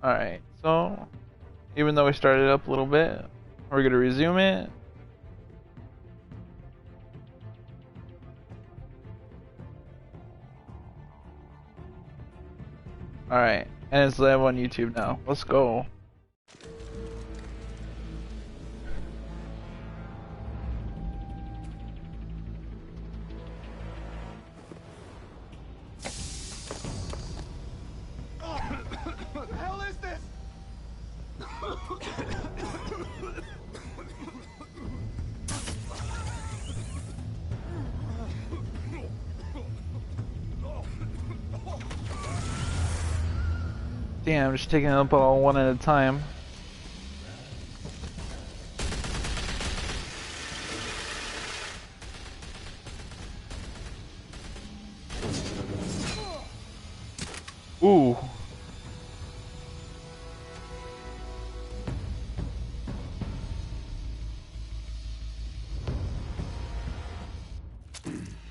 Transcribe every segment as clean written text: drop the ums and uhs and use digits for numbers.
Alright, so even though we started up a little bit, we're gonna resume it. Alright, and it's live on YouTube now. Let's go. What the hell is this? Damn, I'm just taking it up all one at a time. Ooh.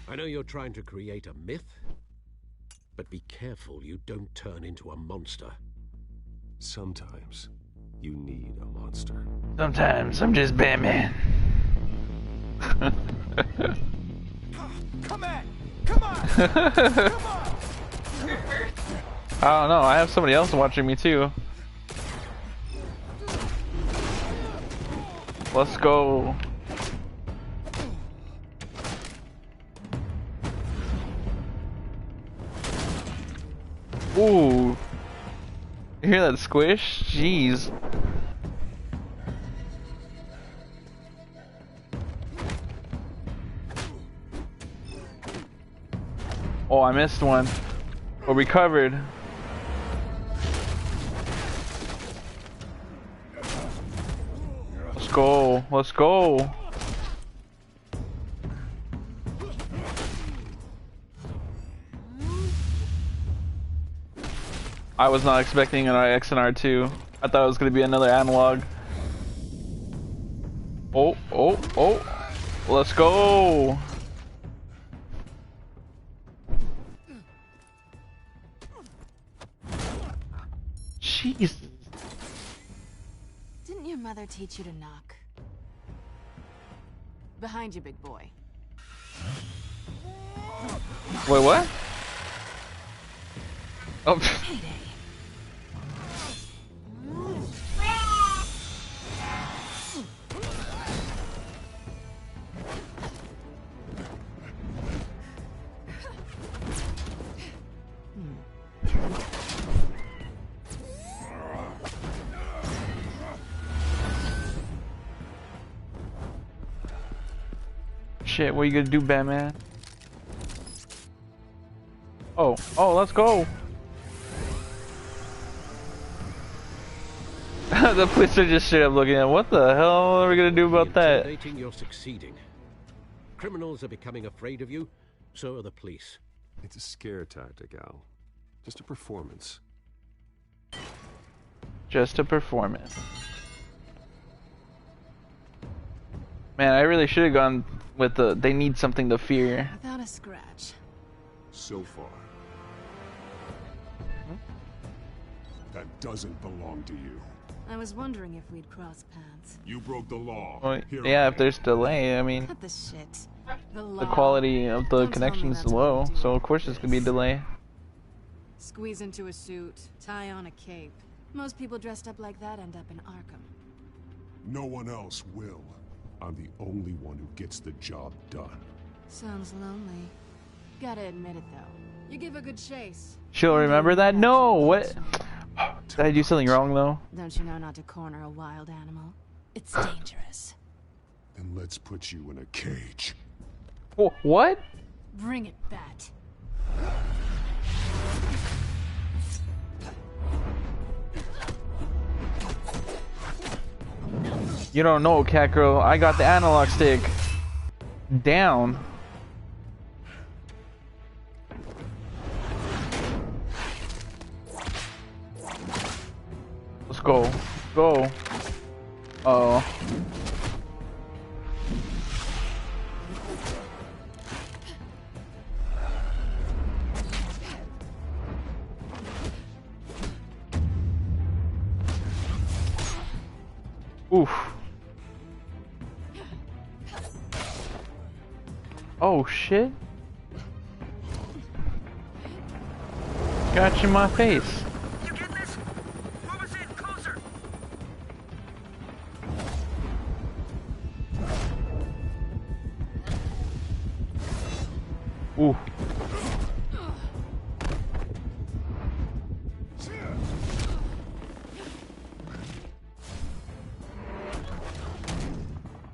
I know you're trying to create a myth, but be careful you don't turn into a monster. Sometimes you need a monster. Sometimes I'm just Batman. Come on! Come on! Come on! I don't know, I have somebody else watching me too. Let's go. Ooh. You hear that squish? Jeez. Oh, I missed one. But we covered. Let's go. Let's go. I was not expecting an RX and R2. I thought it was going to be another analog. Oh, oh, oh. Let's go. Jeez. Didn't your mother teach you to knock? Behind you, big boy. Wait, what? Oh. Payday. Shit, what are you gonna do, Batman? Oh, let's go. The police are just straight up looking at what the hell are we gonna do about that? Intimidating, you're succeeding. Criminals are becoming afraid of you, so are the police. It's a scare tactic, Al. Just a performance. Just a performance. Man, I really should have gone with the they need something to fear. Without a scratch. So far. That doesn't belong to you. I was wondering if we'd cross paths. You broke the law. Well, Here yeah, I if there's delay, I mean, Cut the shit. The the quality of the Don't tell me connection's that's what low, you do. so of course there's gonna be a delay. Squeeze into a suit, tie on a cape. Most people dressed up like that end up in Arkham. No one else will. I'm the only one who gets the job done. Sounds lonely. Gotta admit it though. You give a good chase. She'll remember that? No, what? Did I do something wrong though? Don't you know not to corner a wild animal? It's dangerous. Then let's put you in a cage. What? Bring it, Bat. You don't know, cat girl. I got the analog stick. Down. Let's go. Go. Uh-oh. Oof. Oh shit. Got you in my face. You getting this? Move us in, closer. Ooh.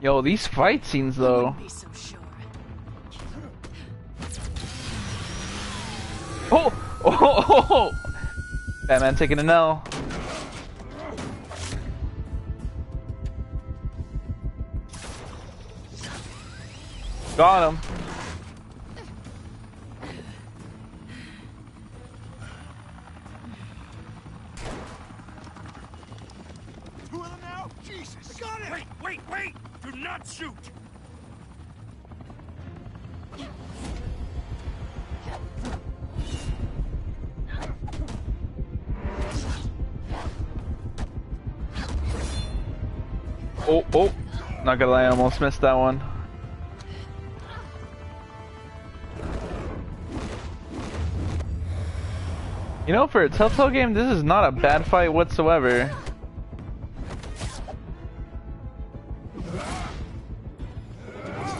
Yo, these fight scenes though. Be so sure. Oh! Oh! Batman taking an L. Got him. Two of them now? Jesus! Got it! Wait! Do not shoot! Oh. Not gonna lie, I almost missed that one. You know, for a Telltale game, this is not a bad fight whatsoever.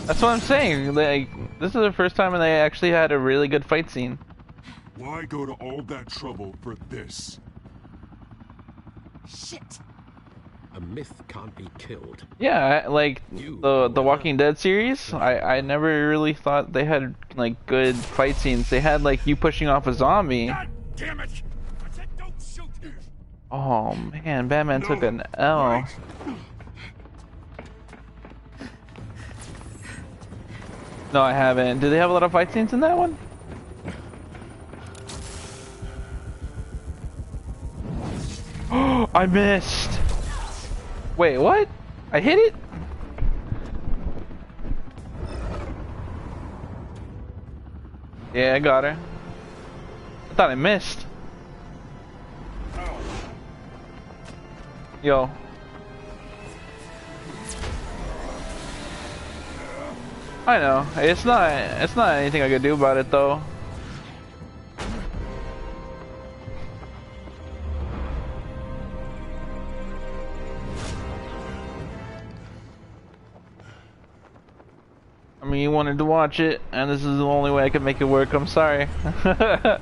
That's what I'm saying. Like, this is the first time they actually had a really good fight scene. Why go to all that trouble for this? Shit. A myth can't be killed. Yeah, like the Walking Dead series, I never really thought they had like good fight scenes. They had like you pushing off a zombie. God damn it! I said don't shoot! Oh man, Batman took an L. No, I haven't. Do they have a lot of fight scenes in that one? I missed. Wait, what? I hit it? Yeah, I got her. I thought I missed. Yo. I know. It's not anything I could do about it though. I mean, you wanted to watch it, and this is the only way I can make it work. I'm sorry. Guess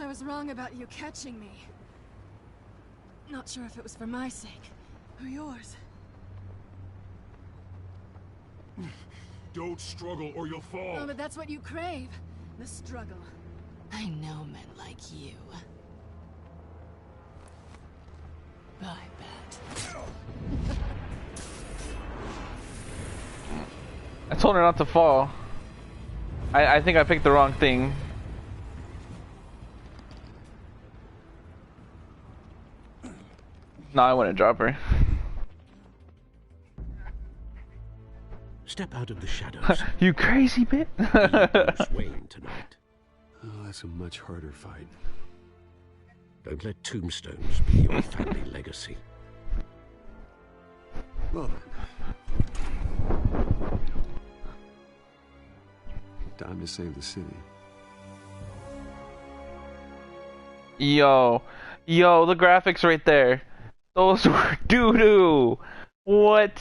I was wrong about you catching me. Not sure if it was for my sake or yours. Don't struggle or you'll fall. Oh, but that's what you crave. The struggle. I know men like you. I bet. I told her not to fall. I think I picked the wrong thing. No, I want to drop her. Step out of the shadows. You crazy bit? Bruce Wayne tonight. Oh, that's a much harder fight. Don't let tombstones be your family legacy. Well then. Time to save the city. Yo, the graphics right there. Those were doo-doo. What?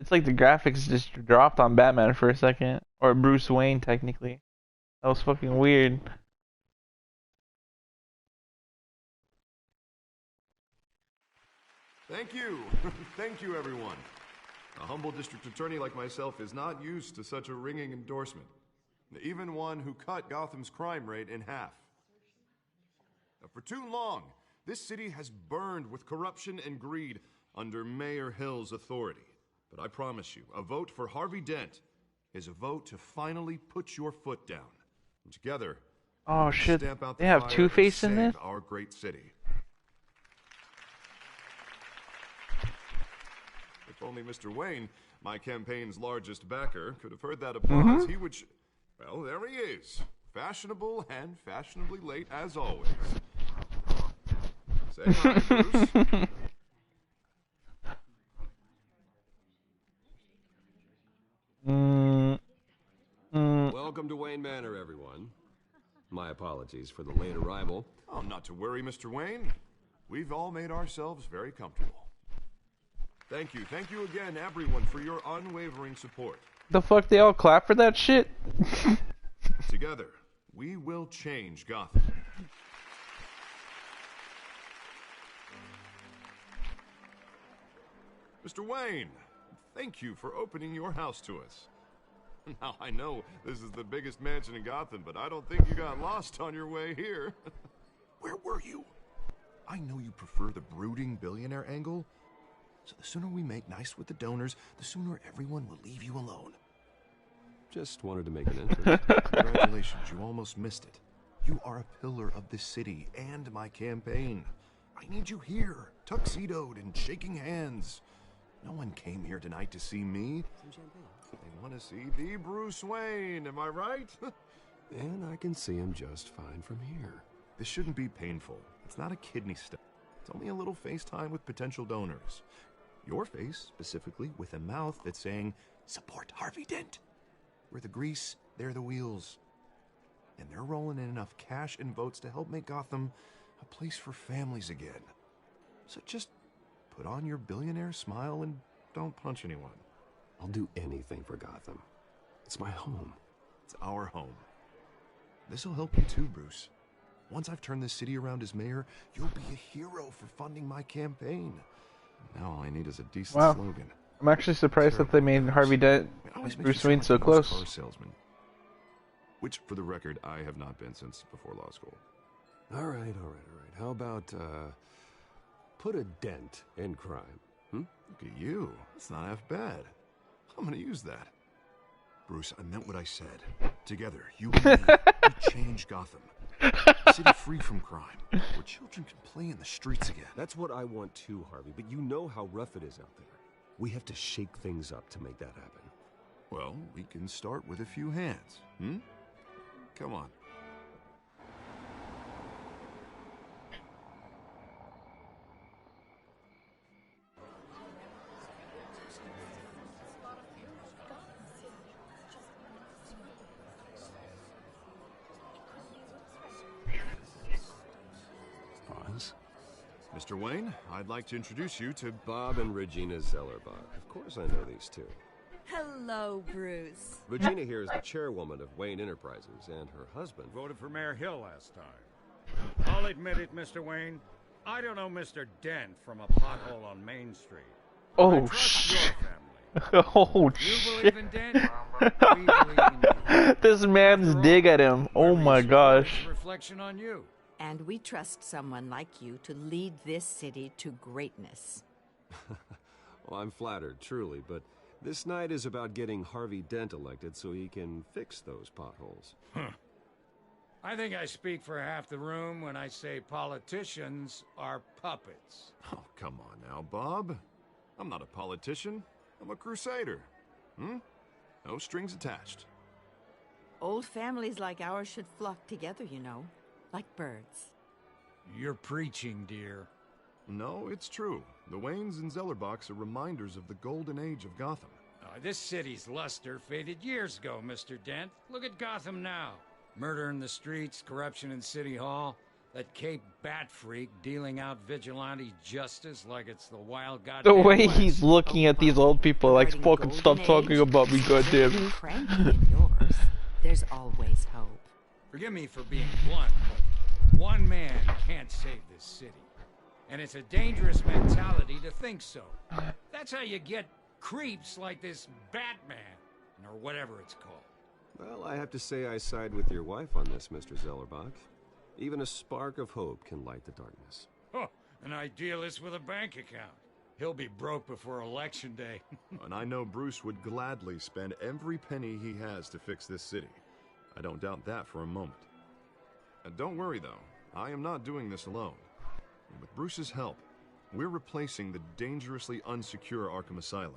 It's like the graphics just dropped on Batman for a second. Or Bruce Wayne, technically. That was fucking weird. Thank you. Thank you, everyone. A humble district attorney like myself is not used to such a ringing endorsement. Even one who cut Gotham's crime rate in half. For too long, this city has burned with corruption and greed under Mayor Hill's authority. But I promise you, a vote for Harvey Dent is a vote to finally put your foot down. And together, Oh shit, stamp out the they have fire Two-Face and in this? save our great city. If only Mr. Wayne, my campaign's largest backer, could have heard that applause, he would... Well, there he is. Fashionable and fashionably late as always. Say hi, Bruce. Welcome to Wayne Manor, everyone. My apologies for the late arrival. Oh, not to worry, Mr. Wayne. We've all made ourselves very comfortable. Thank you again, everyone, for your unwavering support. The fuck, they all clap for that shit? Together, we will change Gotham. Mr. Wayne, thank you for opening your house to us. Now, I know this is the biggest mansion in Gotham, but I don't think you got lost on your way here. Where were you? I know you prefer the brooding billionaire angle, so the sooner we make nice with the donors, the sooner everyone will leave you alone. Just wanted to make an entrance. Congratulations, you almost missed it. You are a pillar of this city and my campaign. I need you here, tuxedoed and shaking hands. No one came here tonight to see me. They want to see the Bruce Wayne, am I right? And I can see him just fine from here. This shouldn't be painful. It's not a kidney stone. It's only a little FaceTime with potential donors. Your face, specifically, with a mouth that's saying, support Harvey Dent. We're the grease, they're the wheels. And they're rolling in enough cash and votes to help make Gotham a place for families again. So just put on your billionaire smile and don't punch anyone. I'll do anything for Gotham. It's my home. It's our home. This'll help you too, Bruce. Once I've turned this city around as mayor, you'll be a hero for funding my campaign. Now all I need is a decent slogan. I'm actually surprised that they made Harvey Dent Bruce Wayne so close. Car salesman. Which, for the record, I have not been since before law school. All right. How about, put a dent in crime, Look at you. It's not half bad. I'm gonna use that. Bruce, I meant what I said. Together, you and me, we change Gotham. A city free from crime, where children can play in the streets again. That's what I want too, Harvey, but you know how rough it is out there. We have to shake things up to make that happen. Well, we can start with a few hands, Come on. Mr. Wayne, I'd like to introduce you to Bob and Regina Zellerbach. Of course I know these two. Hello, Bruce. Regina here is the chairwoman of Wayne Enterprises, and her husband... Voted for Mayor Hill last time. I'll admit it, Mr. Wayne. I don't know Mr. Dent from a pothole on Main Street. Oh, I trust your family. Oh, You believe in Dent? We believe in you. This man's dig at him. Oh my gosh. Reflection on you. And we trust someone like you to lead this city to greatness. Well, I'm flattered, truly, but this night is about getting Harvey Dent elected so he can fix those potholes. I think I speak for half the room when I say politicians are puppets. Oh, come on now, Bob. I'm not a politician. I'm a crusader. No strings attached. Old families like ours should flock together, you know, like birds. You're preaching, dear. No, it's true. The Waynes and Zellerbachs are reminders of the golden age of Gotham. This city's luster faded years ago, Mr. Dent. Look at Gotham now. Murder in the streets, corruption in City Hall, that Cape Bat freak dealing out vigilante justice like it's the wild goddamn The way West. he's looking at these old people like, fucking stop talking about me, goddamn. Cranky in yours. There's always hope. Forgive me for being blunt, but one man can't save this city. And it's a dangerous mentality to think so. That's how you get creeps like this Batman, or whatever it's called. Well, I have to say I side with your wife on this, Mr. Zellerbach. Even a spark of hope can light the darkness. Huh, an idealist with a bank account. He'll be broke before Election Day. And I know Bruce would gladly spend every penny he has to fix this city. I don't doubt that for a moment. And don't worry, though. I am not doing this alone. And with Bruce's help, we're replacing the dangerously unsecure Arkham Asylum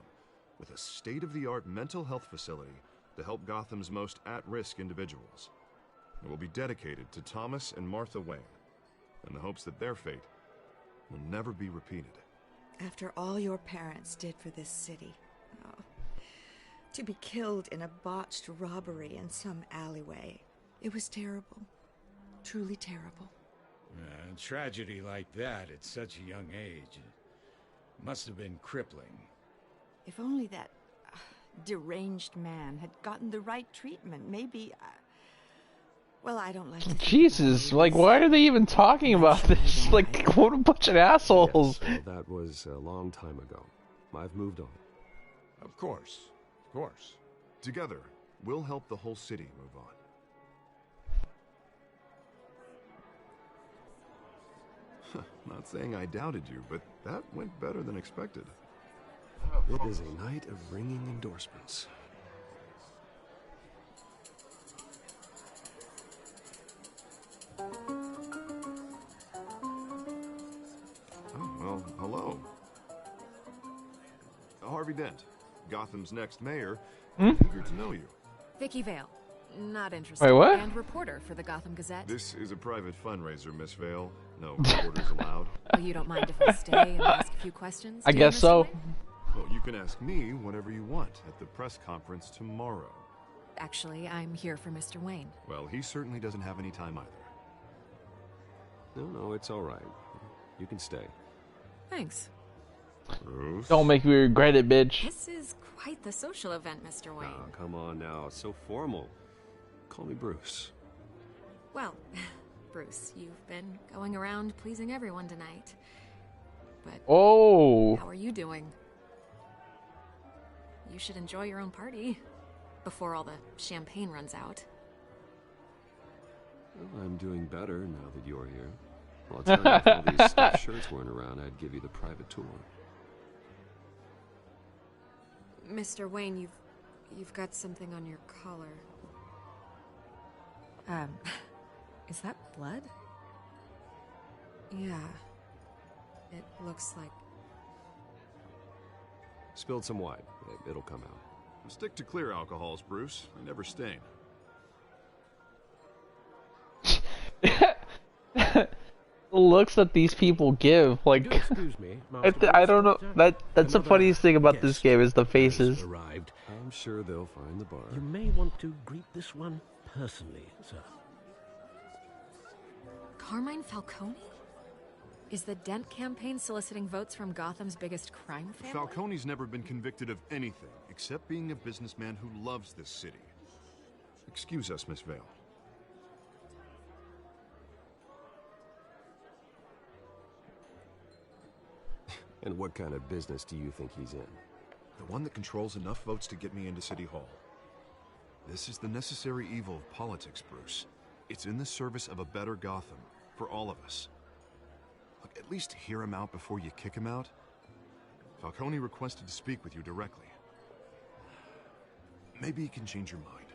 with a state-of-the-art mental health facility to help Gotham's most at-risk individuals. It will be dedicated to Thomas and Martha Wayne, in the hopes that their fate will never be repeated. After all your parents did for this city, oh, to be killed in a botched robbery in some alleyway, it was terrible. Truly terrible. A tragedy like that at such a young age must have been crippling. If only that deranged man had gotten the right treatment, maybe... well, I don't like to... Jesus, like, why are they even talking about this? Like, what a bunch of assholes. Yes, well, that was a long time ago. I've moved on. Of course. Of course. Together, we'll help the whole city move on. Not saying I doubted you, but that went better than expected. It is a night of ringing endorsements. Oh, well, hello. Harvey Dent, Gotham's next mayor. Eager to know you. Vicky Vale. Not interested. Wait, what? And reporter for the Gotham Gazette. This is a private fundraiser, Miss Vale. No reporters allowed. Well, you don't mind if I stay and ask a few questions? I guess so. Well, you can ask me whatever you want at the press conference tomorrow. Actually, I'm here for Mr. Wayne. Well, he certainly doesn't have any time either. No, it's all right. You can stay. Thanks. Bruce? Don't make me regret it, bitch. This is quite the social event, Mr. Wayne. Oh, come on now. So formal. Call me Bruce. Well, Bruce, you've been going around pleasing everyone tonight. But how are you doing? You should enjoy your own party before all the champagne runs out. Well, I'm doing better now that you're here. Well, I'll tell you, if all these stuffed shirts weren't around, I'd give you the private tour. Mr. Wayne, you've got something on your collar. Is that blood? Yeah. It looks like... Spilled some wine. It'll come out. Stick to clear alcohols, Bruce. They never stain. Looks that these people give, like, Excuse me, I don't know. That's the funniest thing about this game is the faces. Arrived. I'm sure they'll find the bar. You may want to greet this one personally, sir. Carmine Falcone? Is the Dent campaign soliciting votes from Gotham's biggest crime family? Falcone's never been convicted of anything except being a businessman who loves this city. Excuse us, Miss Vale. And what kind of business do you think he's in? The one that controls enough votes to get me into City Hall. This is the necessary evil of politics, Bruce. It's in the service of a better Gotham, for all of us. Look, at least hear him out before you kick him out. Falcone requested to speak with you directly. Maybe he can change your mind.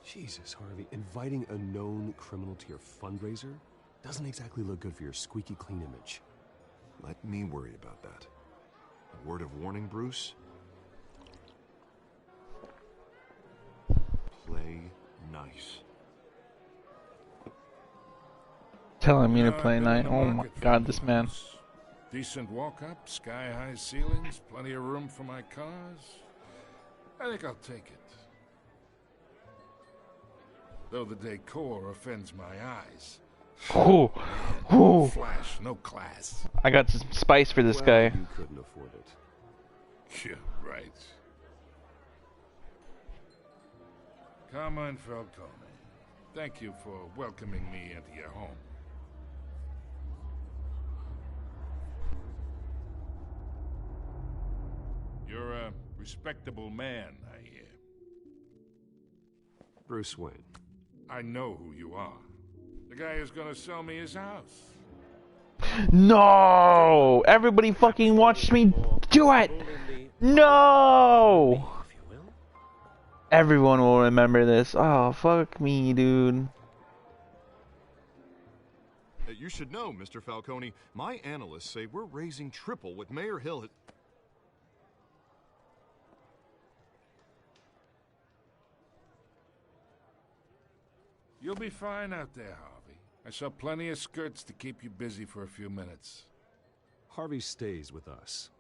Jesus, Harvey, inviting a known criminal to your fundraiser doesn't exactly look good for your squeaky clean image. Let me worry about that. A word of warning, Bruce. Play nice. Telling me to play night. Oh my god, this man. Decent walk-up, sky-high ceilings, plenty of room for my cars. I think I'll take it. Though the decor offends my eyes. Ooh, ooh. Flash, no class. I got some spice for this guy. You couldn't afford it. Yeah, right. Carmine Falcone, thank you for welcoming me into your home. You're a respectable man, I hear. Bruce Wayne. I know who you are. The guy who's gonna sell me his house. No! Everybody fucking watched me do it! No! Everyone will remember this. Oh, fuck me, dude. You should know, Mr. Falcone, my analysts say we're raising triple what Mayor Hill had... You'll be fine out there, Harvey. I saw plenty of skirts to keep you busy for a few minutes. Harvey stays with us.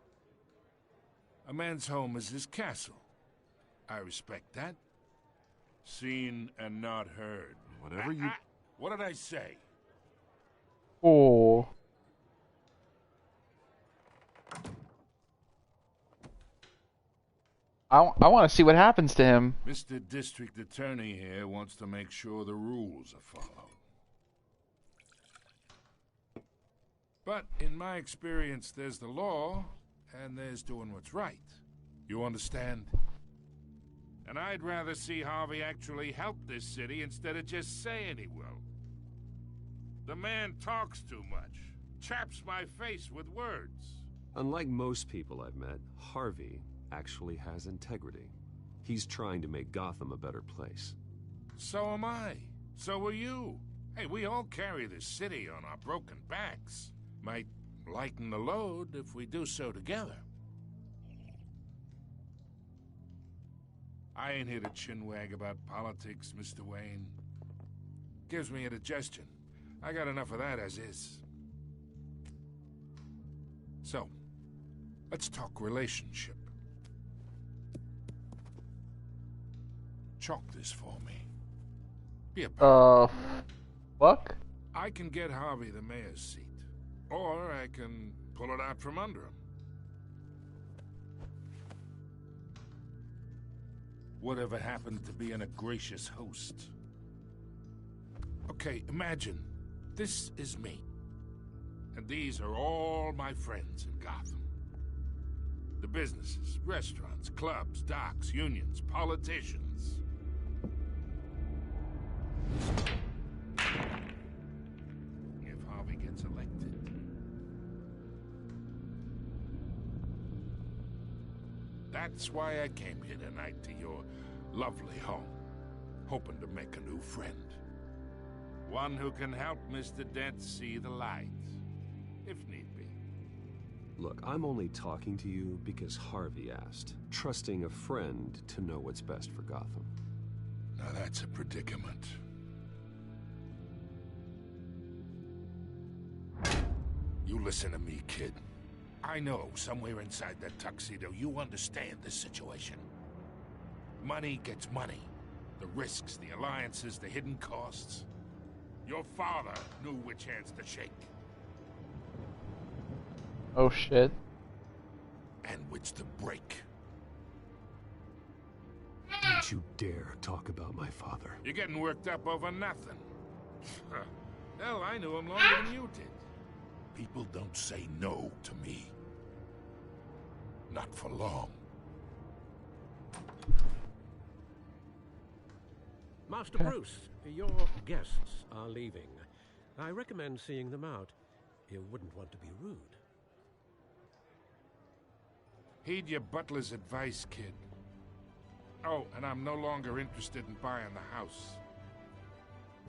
A man's home is his castle. I respect that. Seen and not heard. Whatever you... What did I say? Oh. I want to see what happens to him. Mr. District Attorney here wants to make sure the rules are followed. But in my experience, there's the law, and there's doing what's right. You understand? And I'd rather see Harvey actually help this city instead of just saying he will. The man talks too much, chaps my face with words. Unlike most people I've met, Harvey actually has integrity. He's trying to make Gotham a better place. So am I. So are you. Hey, we all carry this city on our broken backs. Might lighten the load if we do so together. I ain't here to chinwag about politics, Mr. Wayne. Gives me indigestion. I got enough of that as is. So, let's talk relationship. Chalk this for me. Be a fuck? I can get Harvey the mayor's seat. Or I can pull it out from under him. Whatever happened to being a gracious host? Okay, imagine this is me. And these are all my friends in Gotham. The businesses, restaurants, clubs, docks, unions, politicians. If Harvey gets elected. That's why I came here tonight to your lovely home, hoping to make a new friend. One who can help Mr. Dent see the light, if need be. Look, I'm only talking to you because Harvey asked, trusting a friend to know what's best for Gotham. Now that's a predicament. You listen to me, kid. I know somewhere inside that tuxedo you understand this situation. Money gets money. The risks, the alliances, the hidden costs. Your father knew which hands to shake. Oh shit. And which to break. Don't you dare talk about my father. You're getting worked up over nothing. Hell, I knew him longer than you did. People don't say no to me. Not for long. Master Bruce, your guests are leaving. I recommend seeing them out. You wouldn't want to be rude. Heed your butler's advice, kid. Oh, and I'm no longer interested in buying the house.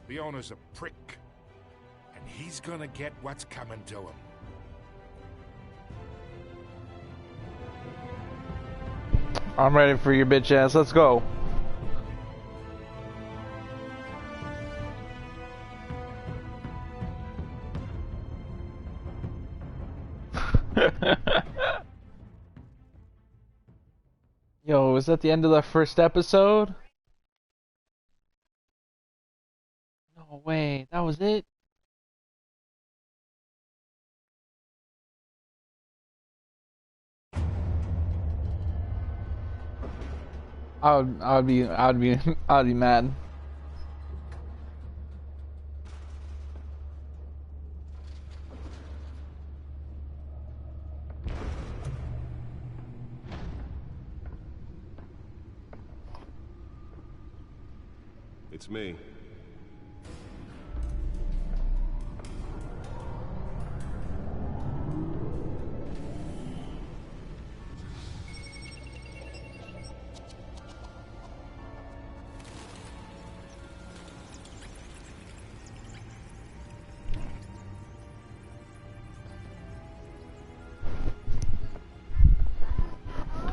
The owner's a prick. And he's gonna get what's coming to him. I'm ready for your bitch ass. Let's go. Yo, was that the end of the first episode? No way, that was it? I'd be mad. It's me.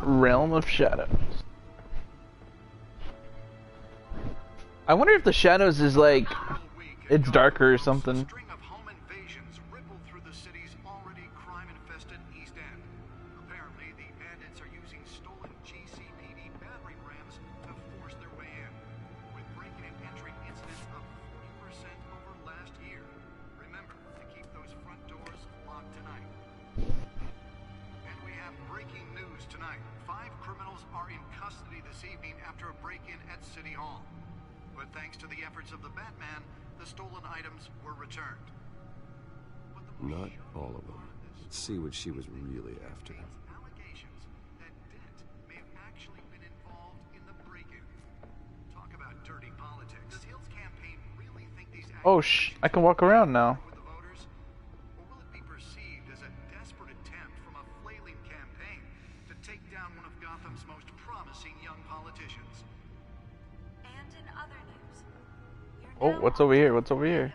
Realm of Shadows. I wonder if the Shadows is like, it's darker or something. Not all of them. Let's see what she was really after. Oh, I can walk around now. Oh, what's over here? What's over here?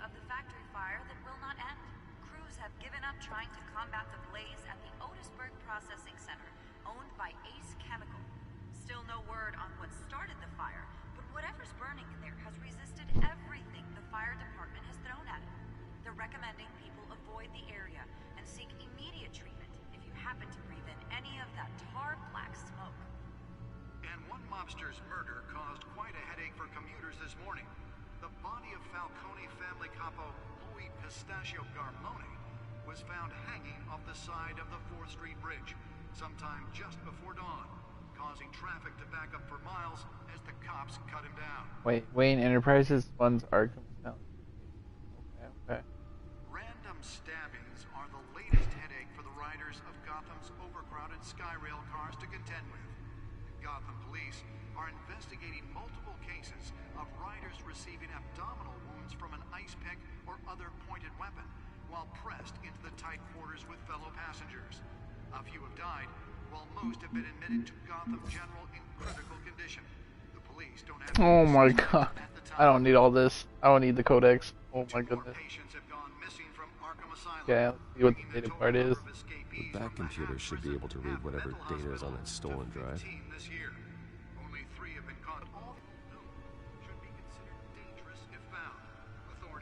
Wait, Wayne Enterprises funds Arkham. Okay. Random stabbings are the latest headache for the riders of Gotham's overcrowded Skyrail cars to contend with. Gotham police are investigating multiple cases of riders receiving abdominal wounds from an ice pick or other pointed weapon while pressed into the tight quarters with fellow passengers. A few have died, while most have been admitted to Gotham General in critical condition. The police don't have... Oh my god. I don't need all this. I don't need the codex. Oh my goodness. Okay, let's see what the data part is. The back computer should be able to read whatever data is on that stolen drive.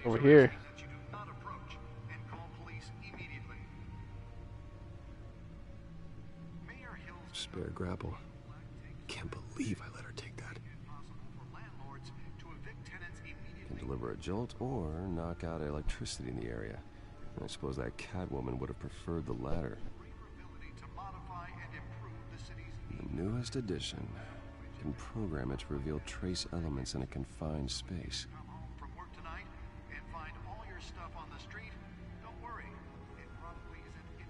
Over here. Spare grapple. Can't believe I let her take that. Can deliver a jolt or knock out electricity in the area. I suppose that Catwoman would have preferred the latter. The newest edition can program it to reveal trace elements in a confined space.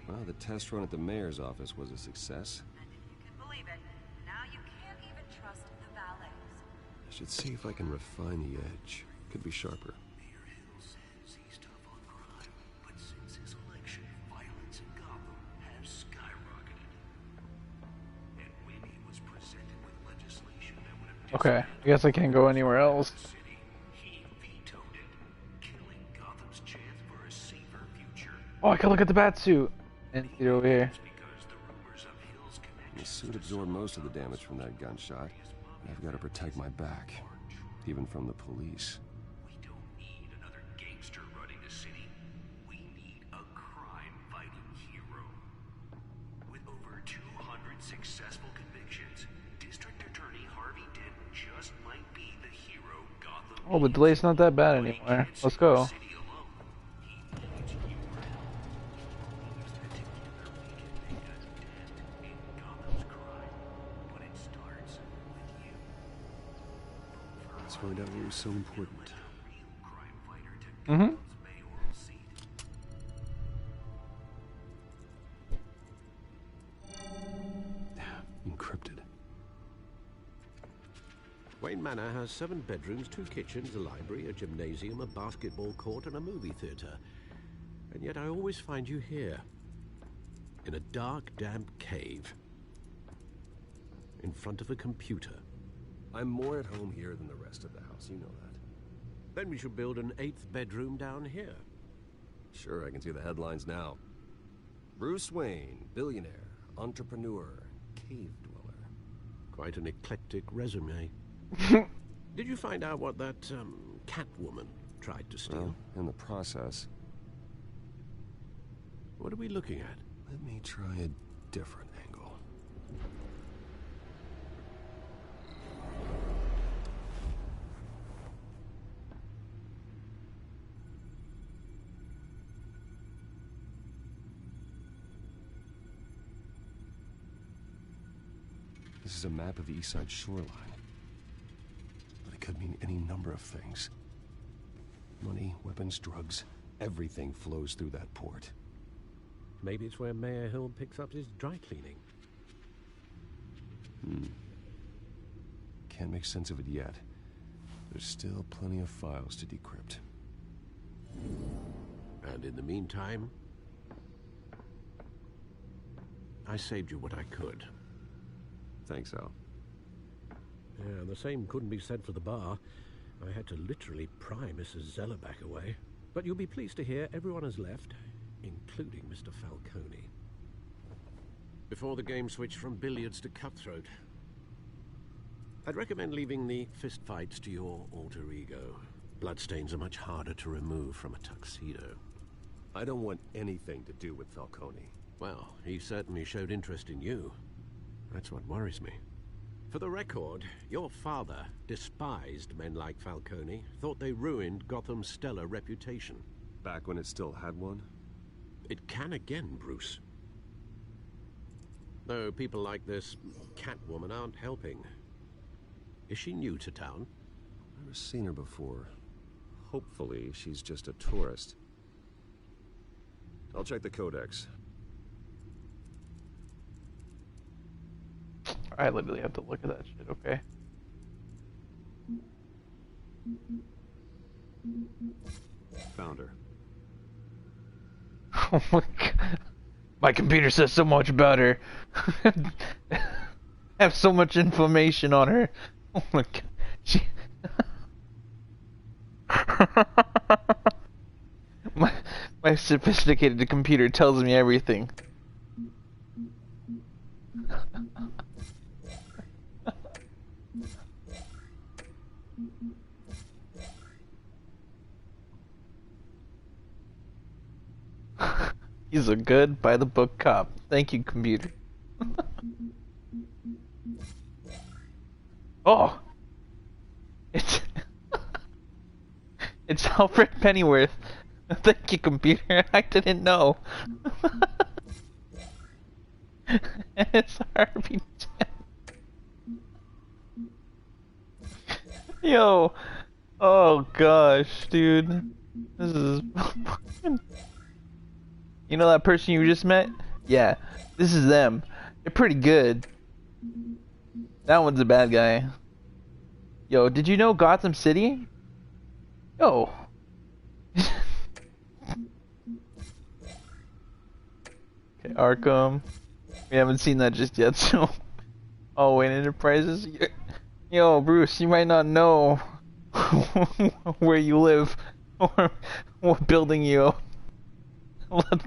Well, the test run at the mayor's office was a success. I should see if I can refine the edge. Could be sharper. Okay, I guess I can't go anywhere else. Oh, I can look at the bat suit and see it over here. The suit absorbed most of the damage from that gunshot. I've got to protect my back, even from the police. We don't need another gangster running the city. We need a crime-fighting hero. With over 200 successful convictions, District Attorney Harvey Dent just might be the hero Gotham. Oh, the delay's not that bad anymore. Let's go. Find out what was so important. Mm-hmm. Encrypted. Wayne Manor has 7 bedrooms, 2 kitchens, a library, a gymnasium, a basketball court, and a movie theater. And yet I always find you here. In a dark, damp cave. In front of a computer. I'm more at home here than the rest of the house, you know that. Then we should build an 8th bedroom down here. Sure, I can see the headlines now. Bruce Wayne, billionaire, entrepreneur, cave dweller. Quite an eclectic resume. Did Did you find out what that, Catwoman tried to steal? Well, in the process. What are we looking at? Let me try a different angle. This is a map of the East Side shoreline. But it could mean any number of things. Money, weapons, drugs, everything flows through that port. Maybe it's where Mayor Hill picks up his dry cleaning. Can't make sense of it yet. There's still plenty of files to decrypt. And in the meantime, I saved you what I could. Thanks, Al. Yeah, the same couldn't be said for the bar. I had to literally pry Mrs. Zellerback away. But you'll be pleased to hear everyone has left, including Mr. Falcone. Before the game switched from billiards to cutthroat. I'd recommend leaving the fistfights to your alter ego. Bloodstains are much harder to remove from a tuxedo. I don't want anything to do with Falcone. Well, he certainly showed interest in you. That's what worries me. For the record, your father despised men like Falcone, thought they ruined Gotham's stellar reputation. Back when it still had one? It can again, Bruce. Though people like this Catwoman aren't helping. Is she new to town? Never seen her before. Hopefully, she's just a tourist. I'll check the codex. I literally have to look at that shit, okay? Found her. Oh my god. My computer says so much about her. I have so much information on her. Oh my god. She... my sophisticated computer tells me everything. He's a good by-the-book cop. Thank you, computer. Oh! It's... it's Alfred Pennyworth. Thank you, computer. I didn't know. It's Harvey Dent. Yo! Oh gosh, dude. This is... You know that person you just met? Yeah, this is them. They're pretty good. That one's a bad guy. Yo, did you know Gotham City? Yo. Okay, Arkham. We haven't seen that just yet, so... Oh, Wayne Enterprises? Yo, Bruce, you might not know where you live or what building you own.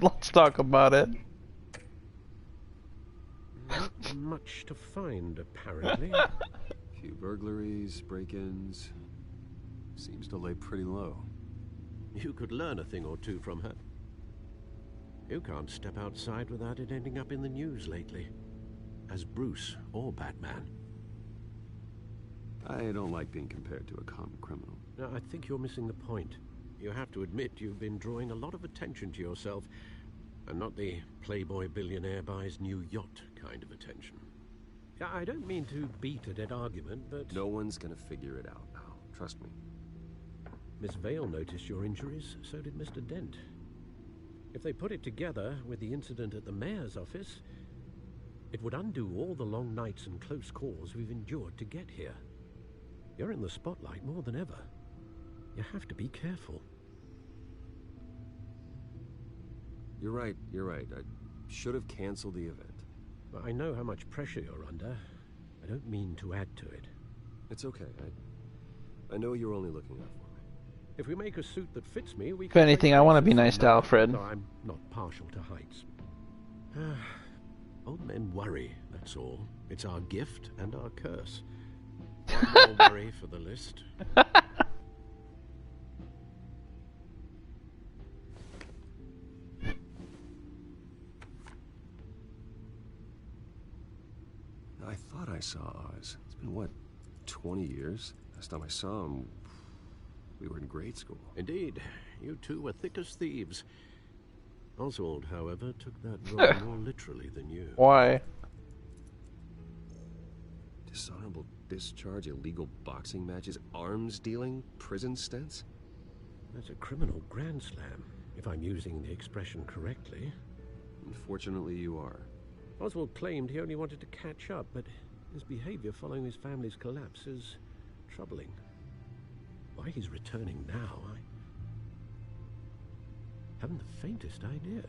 Let's talk about it. Not much to find, apparently. A few burglaries, break-ins. Seems to lay pretty low. You could learn a thing or two from her. You can't step outside without it ending up in the news lately. As Bruce or Batman. I don't like being compared to a common criminal. No, I think you're missing the point. You have to admit you've been drawing a lot of attention to yourself, and not the playboy billionaire buys new yacht kind of attention. I don't mean to beat a dead argument, but... No one's gonna figure it out, Al. Trust me. Miss Vale noticed your injuries, so did Mr. Dent. If they put it together with the incident at the mayor's office, it would undo all the long nights and close calls we've endured to get here. You're in the spotlight more than ever. You have to be careful. You're right. I should have canceled the event. Well, I know how much pressure you're under. I don't mean to add to it. It's okay. I know you're only looking out for me. If we make a suit that fits me, we If anything, I want to be nice to Alfred. No, I'm not partial to heights. Old men worry, that's all. It's our gift and our curse. One more worry for the list. I thought I saw Oz. It's been, what, 20 years? Last time I saw him, we were in grade school. Indeed. You two were thick as thieves. Oswald, however, took that role more literally than you. Why? Dishonorable discharge, illegal boxing matches, arms dealing, prison stints? That's a criminal grand slam, if I'm using the expression correctly. Unfortunately, you are. Oswald claimed he only wanted to catch up, but his behavior following his family's collapse is troubling. Why he's returning now, I haven't the faintest idea.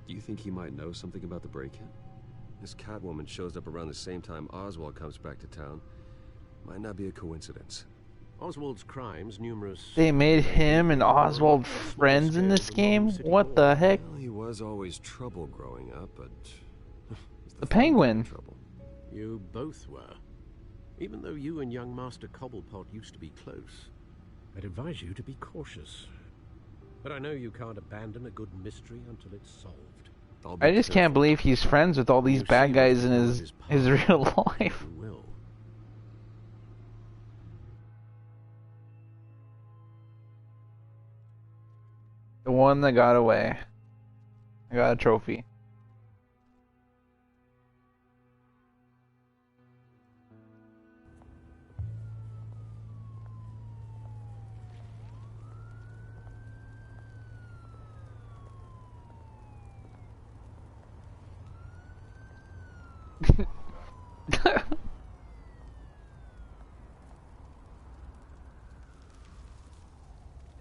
Do you think he might know something about the break-in? This Catwoman shows up around the same time Oswald comes back to town. Might not be a coincidence. Oswald's crimes, numerous... They made him and Oswald friends in this game? What the heck? Well, he was always trouble growing up, but... the Penguin. Trouble. You both were. Even though you and young Master Cobblepot used to be close, I'd advise you to be cautious. But I know you can't abandon a good mystery until it's solved. I just can't believe he's friends with all these bad guys in his real life. You will. The one that got away. I got a trophy.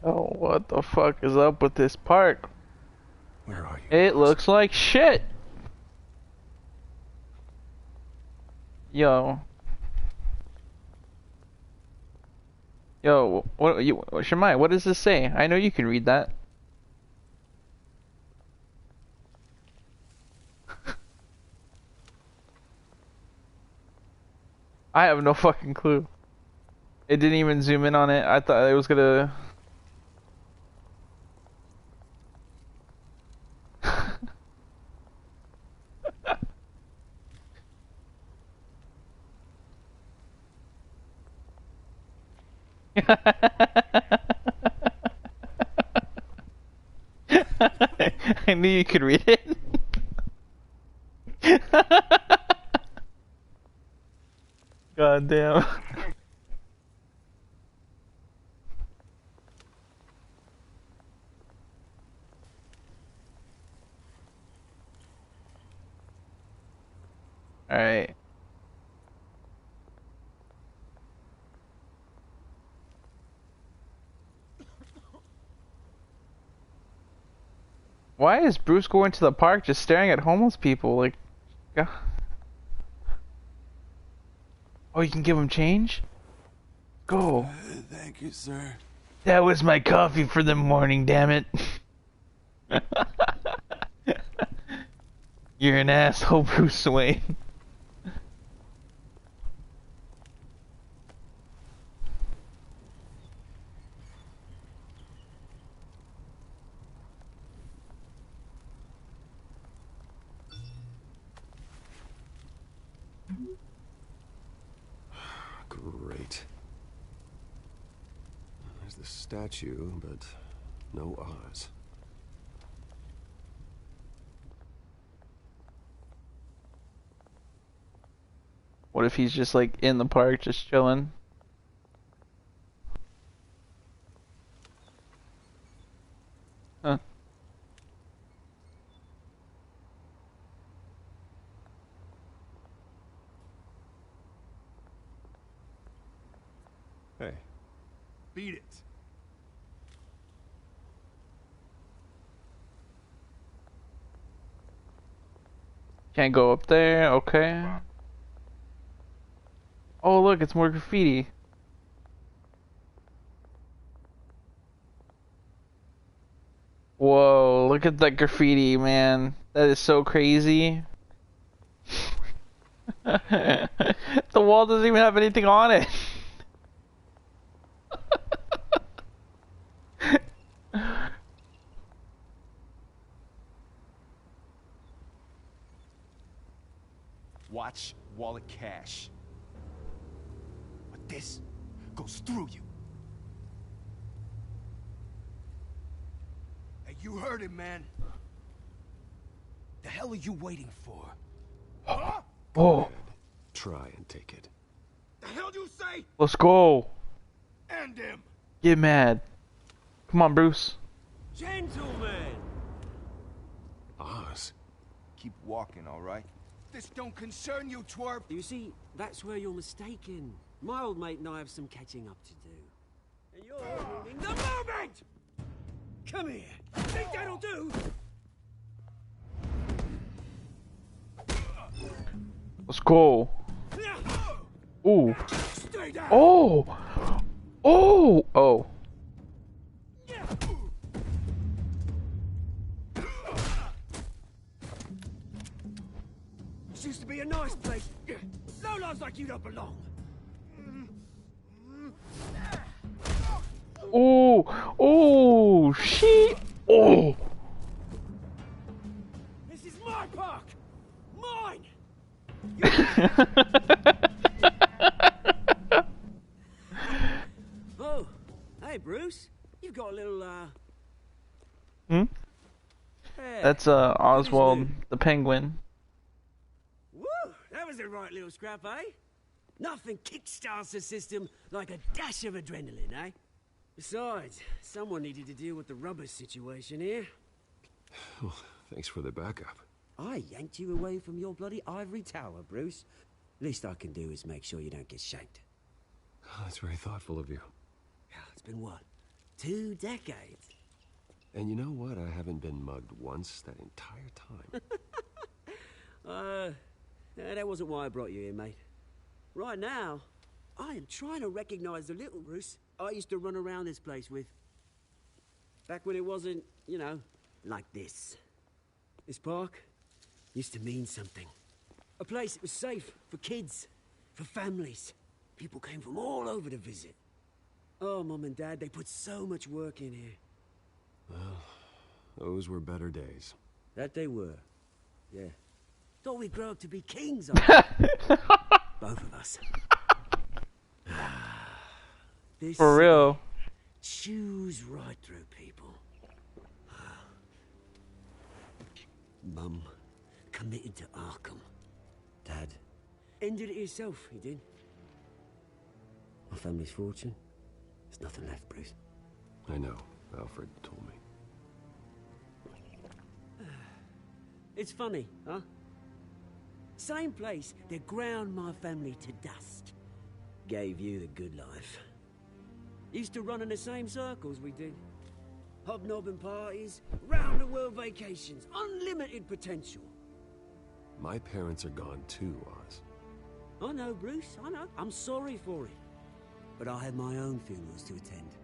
Oh, what the fuck is up with this park? Where are you? It looks like shit. Yo. Yo, Shemai, what does this say? I know you can read that. I have no fucking clue. It didn't even zoom in on it. I thought it was gonna... I knew you could read it. God damn. Alright. Why is Bruce going to the park just staring at homeless people? Like, yeah. Oh, you can give him change? Go. Thank you, sir. That was my coffee for the morning, damn it. You're an asshole, Bruce Wayne. Great. There's the statue, but no Oz. What if he's just like in the park, just chilling? Huh. Hey. Beat it. Can't go up there, okay. Oh look, it's more graffiti. Whoa, look at that graffiti, man. That is so crazy. The wall doesn't even have anything on it. Watch wall of cash. But this goes through you. Hey, you heard him, man. The hell are you waiting for? Huh? Oh. Try and take it. The hell do you say? Let's go. End him. Get mad. Come on, Bruce. Gentlemen. Oz. Keep walking, all right? This don't concern you, twerp. You see, that's where you're mistaken. My old mate and I have some catching up to do. And you're ruining the moment! Come here. Think that'll do? Let's go. Ooh. Oh. Oh. Oh. This used to be a nice place. No lives like you don't belong. Oh. Oh. Shit. Oh. This is my park. Mine. Oh, hey Bruce, you've got a little Hmm? Hey, That's Oswald the Penguin. woo! That was a right little scrap, eh? Nothing kickstarts the system like a dash of adrenaline, eh? Besides, someone needed to deal with the rubber situation here. Well, thanks for the backup. I yanked you away from your bloody ivory tower, Bruce. Least I can do is make sure you don't get shanked. Oh, that's very thoughtful of you. It's been what? 2 decades? And you know what? I haven't been mugged once that entire time. That wasn't why I brought you here, mate. Right now, I am trying to recognize the little Bruce I used to run around this place with. Back when it wasn't, you know, like this. This park used to mean something. A place that was safe for kids, for families. People came from all over to visit. Oh, Mum and Dad, they put so much work in here. Well, those were better days. That they were. Yeah. Thought we'd grow up to be kings. Both of us. This For real. chews right through people. Mum committed to Arkham. Dad ended it himself, he did. My family's fortune. There's nothing left, Bruce. I know. Alfred told me. It's funny, huh? Same place that ground my family to dust. Gave you the good life. Used to run in the same circles we did. Hobnobbing parties, round-the-world vacations, unlimited potential. My parents are gone too, Oz. I know, Bruce, I know. I'm sorry for it. But I have my own funerals to attend.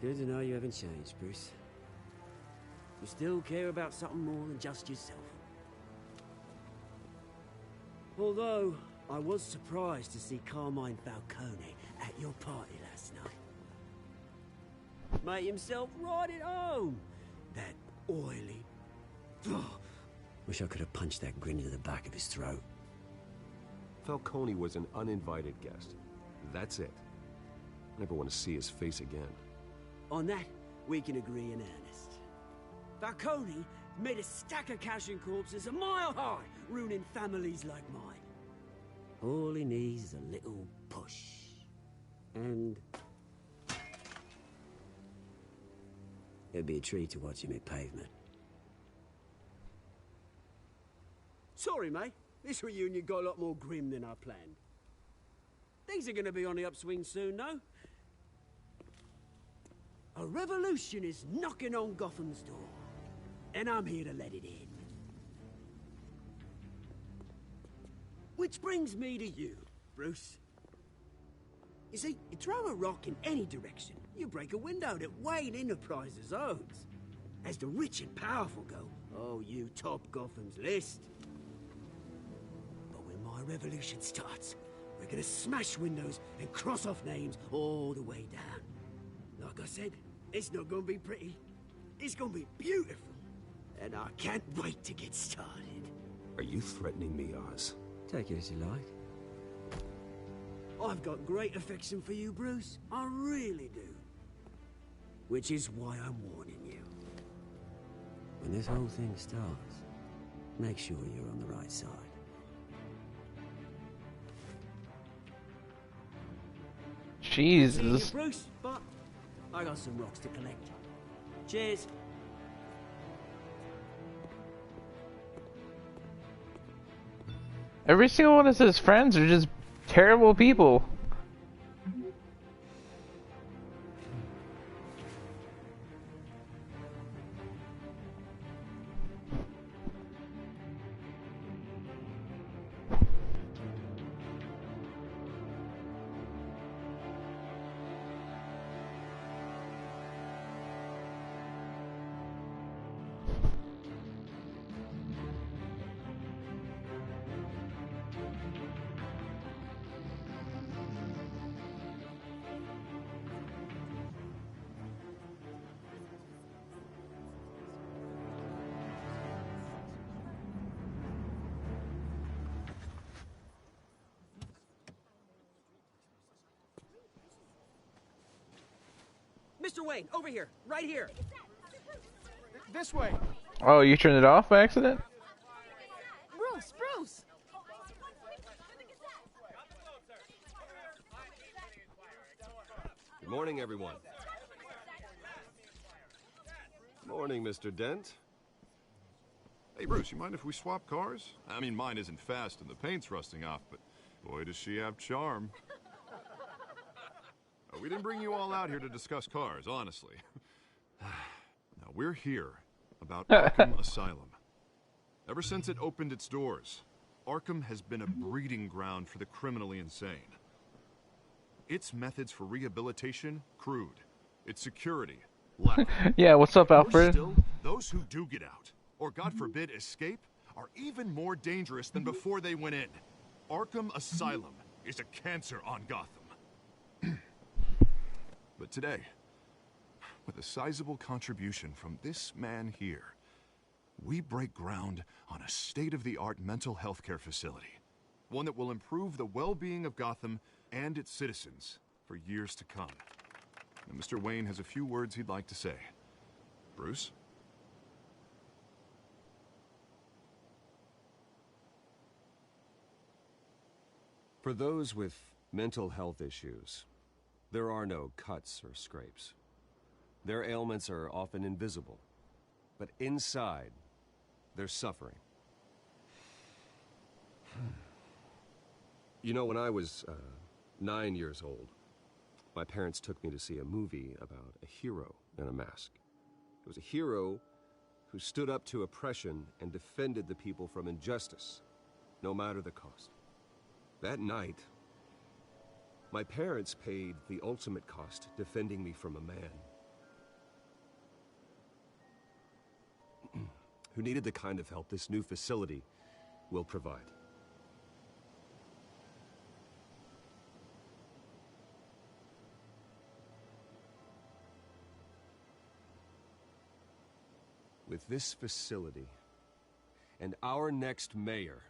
Good to know you haven't changed, Bruce. You still care about something more than just yourself. Although, I was surprised to see Carmine Falcone at your party last night. Made himself right at home. That oily... Oh, wish I could have punched that grin into the back of his throat. Falcone was an uninvited guest. That's it. Never want to see his face again. On that, we can agree in earnest. Falcone made a stack of cash and corpses a mile high, ruining families like mine. All he needs is a little push. And... it'd be a treat to watch him hit pavement. Sorry, mate. This reunion got a lot more grim than I planned. Things are gonna be on the upswing soon, though. A revolution is knocking on Gotham's door. And I'm here to let it in. Which brings me to you, Bruce. You see, you throw a rock in any direction, you break a window that Wayne Enterprises owns. As the rich and powerful go, oh, you top Gotham's list. our revolution starts. We're gonna smash windows and cross off names all the way down. Like I said, it's not gonna be pretty. It's gonna be beautiful. And I can't wait to get started. Are you threatening me, Oz? Take it as you like. I've got great affection for you, Bruce. I really do. Which is why I'm warning you. When this whole thing starts, make sure you're on the right side. Jesus. See you, Bruce, but I got some rocks to collect. Cheers. Every single one of his friends are just terrible people. Mr. Wayne, over here, right here. This way. Oh, you turned it off by accident? Bruce, Bruce! Good morning, everyone. Morning, Mr. Dent. Hey, Bruce, you mind if we swap cars? I mean, mine isn't fast and the paint's rusting off, but boy, does she have charm. We didn't bring you all out here to discuss cars, honestly. Now, we're here about Arkham Asylum. Ever since it opened its doors, Arkham has been a breeding ground for the criminally insane. Its methods for rehabilitation, crude. Its security, lack. Yeah, what's up, Alfred? Still, those who do get out, or God forbid escape, are even more dangerous than before they went in. Arkham Asylum is a cancer on Gotham. But today, with a sizable contribution from this man here, we break ground on a state-of-the-art mental health care facility. One that will improve the well-being of Gotham and its citizens for years to come. And Mr. Wayne has a few words he'd like to say. Bruce? For those with mental health issues, there are no cuts or scrapes. Their ailments are often invisible, but inside, they're suffering. You know, when I was 9 years old, my parents took me to see a movie about a hero in a mask. It was a hero who stood up to oppression and defended the people from injustice, no matter the cost. That night, my parents paid the ultimate cost defending me from a man who needed the kind of help this new facility will provide. With this facility and our next mayor,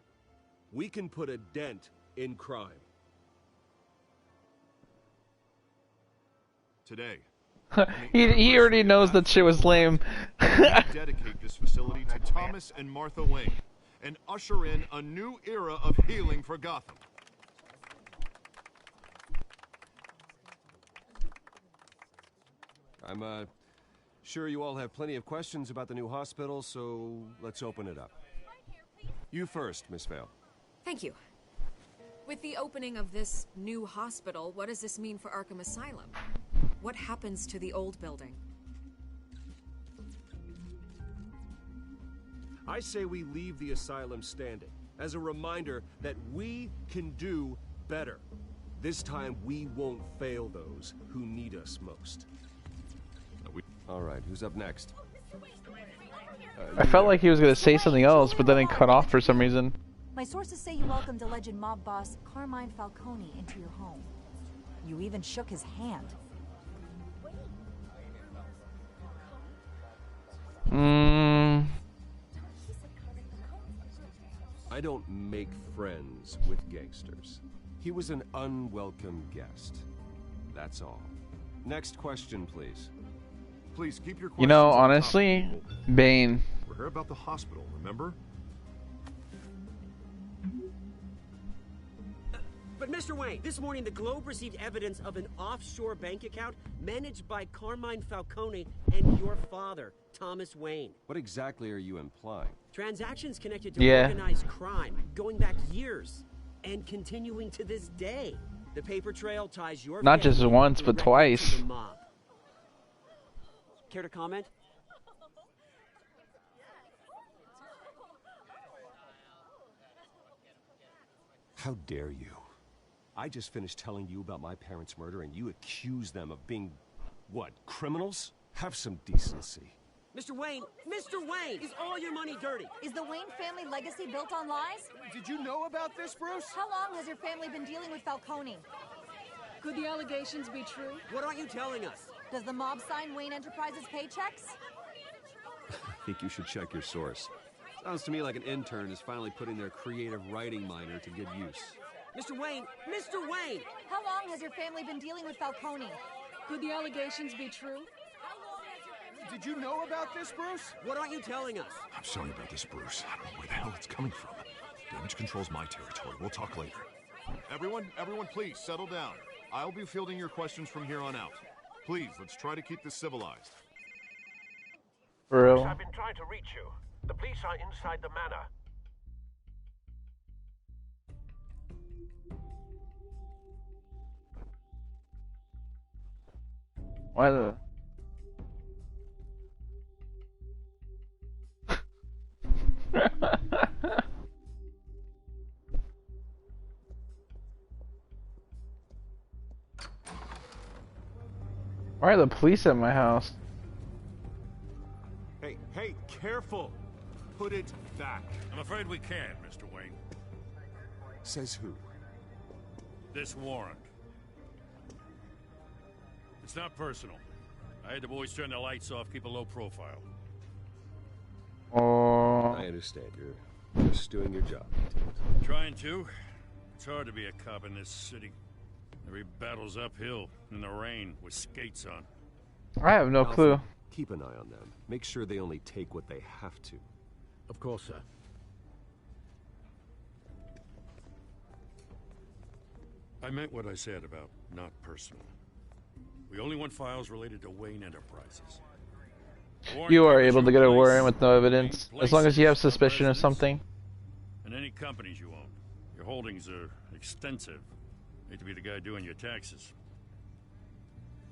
we can put a dent in crime. Today. he already knows that shit was lame. Dedicate this facility to Thomas and Martha Wayne and usher in a new era of healing for Gotham. I'm sure you all have plenty of questions about the new hospital, so let's open it up. You first, Miss Vale. Thank you. With the opening of this new hospital, what does this mean for Arkham Asylum? What happens to the old building? I say we leave the asylum standing, as a reminder that we can do better. This time we won't fail those who need us most. All right, who's up next? I felt like he was gonna say something else, but then it cut off for some reason. My sources say you welcomed alleged mob boss Carmine Falcone into your home. You even shook his hand. I don't make friends with gangsters. He was an unwelcome guest. That's all. Next question, please. Please keep your questions. You know, honestly, Bane. We're here about the hospital, remember? But Mr. Wayne, this morning the Globe received evidence of an offshore bank account managed by Carmine Falcone and your father, Thomas Wayne. What exactly are you implying? Transactions connected to organized crime, going back years, and continuing to this day. The paper trail ties your not just once, but twice. The mob. Care to comment? How dare you? I just finished telling you about my parents' murder and you accuse them of being, what, criminals? Have some decency. Mr. Wayne, is all your money dirty? Is the Wayne family legacy built on lies? Did you know about this, Bruce? How long has your family been dealing with Falcone? Could the allegations be true? What aren't you telling us? Does the mob sign Wayne Enterprises paychecks? I think you should check your source. Sounds to me like an intern is finally putting their creative writing minor to good use. Mr. Wayne! How long has your family been dealing with Falcone? Could the allegations be true? Did you know about this, Bruce? What aren't you telling us? I'm sorry about this, Bruce. I don't know where the hell it's coming from. Damage control's my territory. We'll talk later. Everyone, please, settle down. I'll be fielding your questions from here on out. Please, let's try to keep this civilized. For real? I've been trying to reach you. The police are inside the manor. Why the... Why are the police at my house? Hey, careful! Put it back. I'm afraid we can't, Mr. Wayne. Says who? This warrant. It's not personal. I had the boys turn the lights off, keep a low profile. I understand. You're just doing your job. Trying to. It's hard to be a cop in this city. Every battle's uphill, in the rain, with skates on. I have no clue. Keep an eye on them. Make sure they only take what they have to. Of course, sir. I meant what I said about not personal. We only want files related to Wayne Enterprises. You are able to get a warrant with no evidence, as long as you have suspicion of something. And any companies you own. Your holdings are extensive. Hate to be the guy doing your taxes.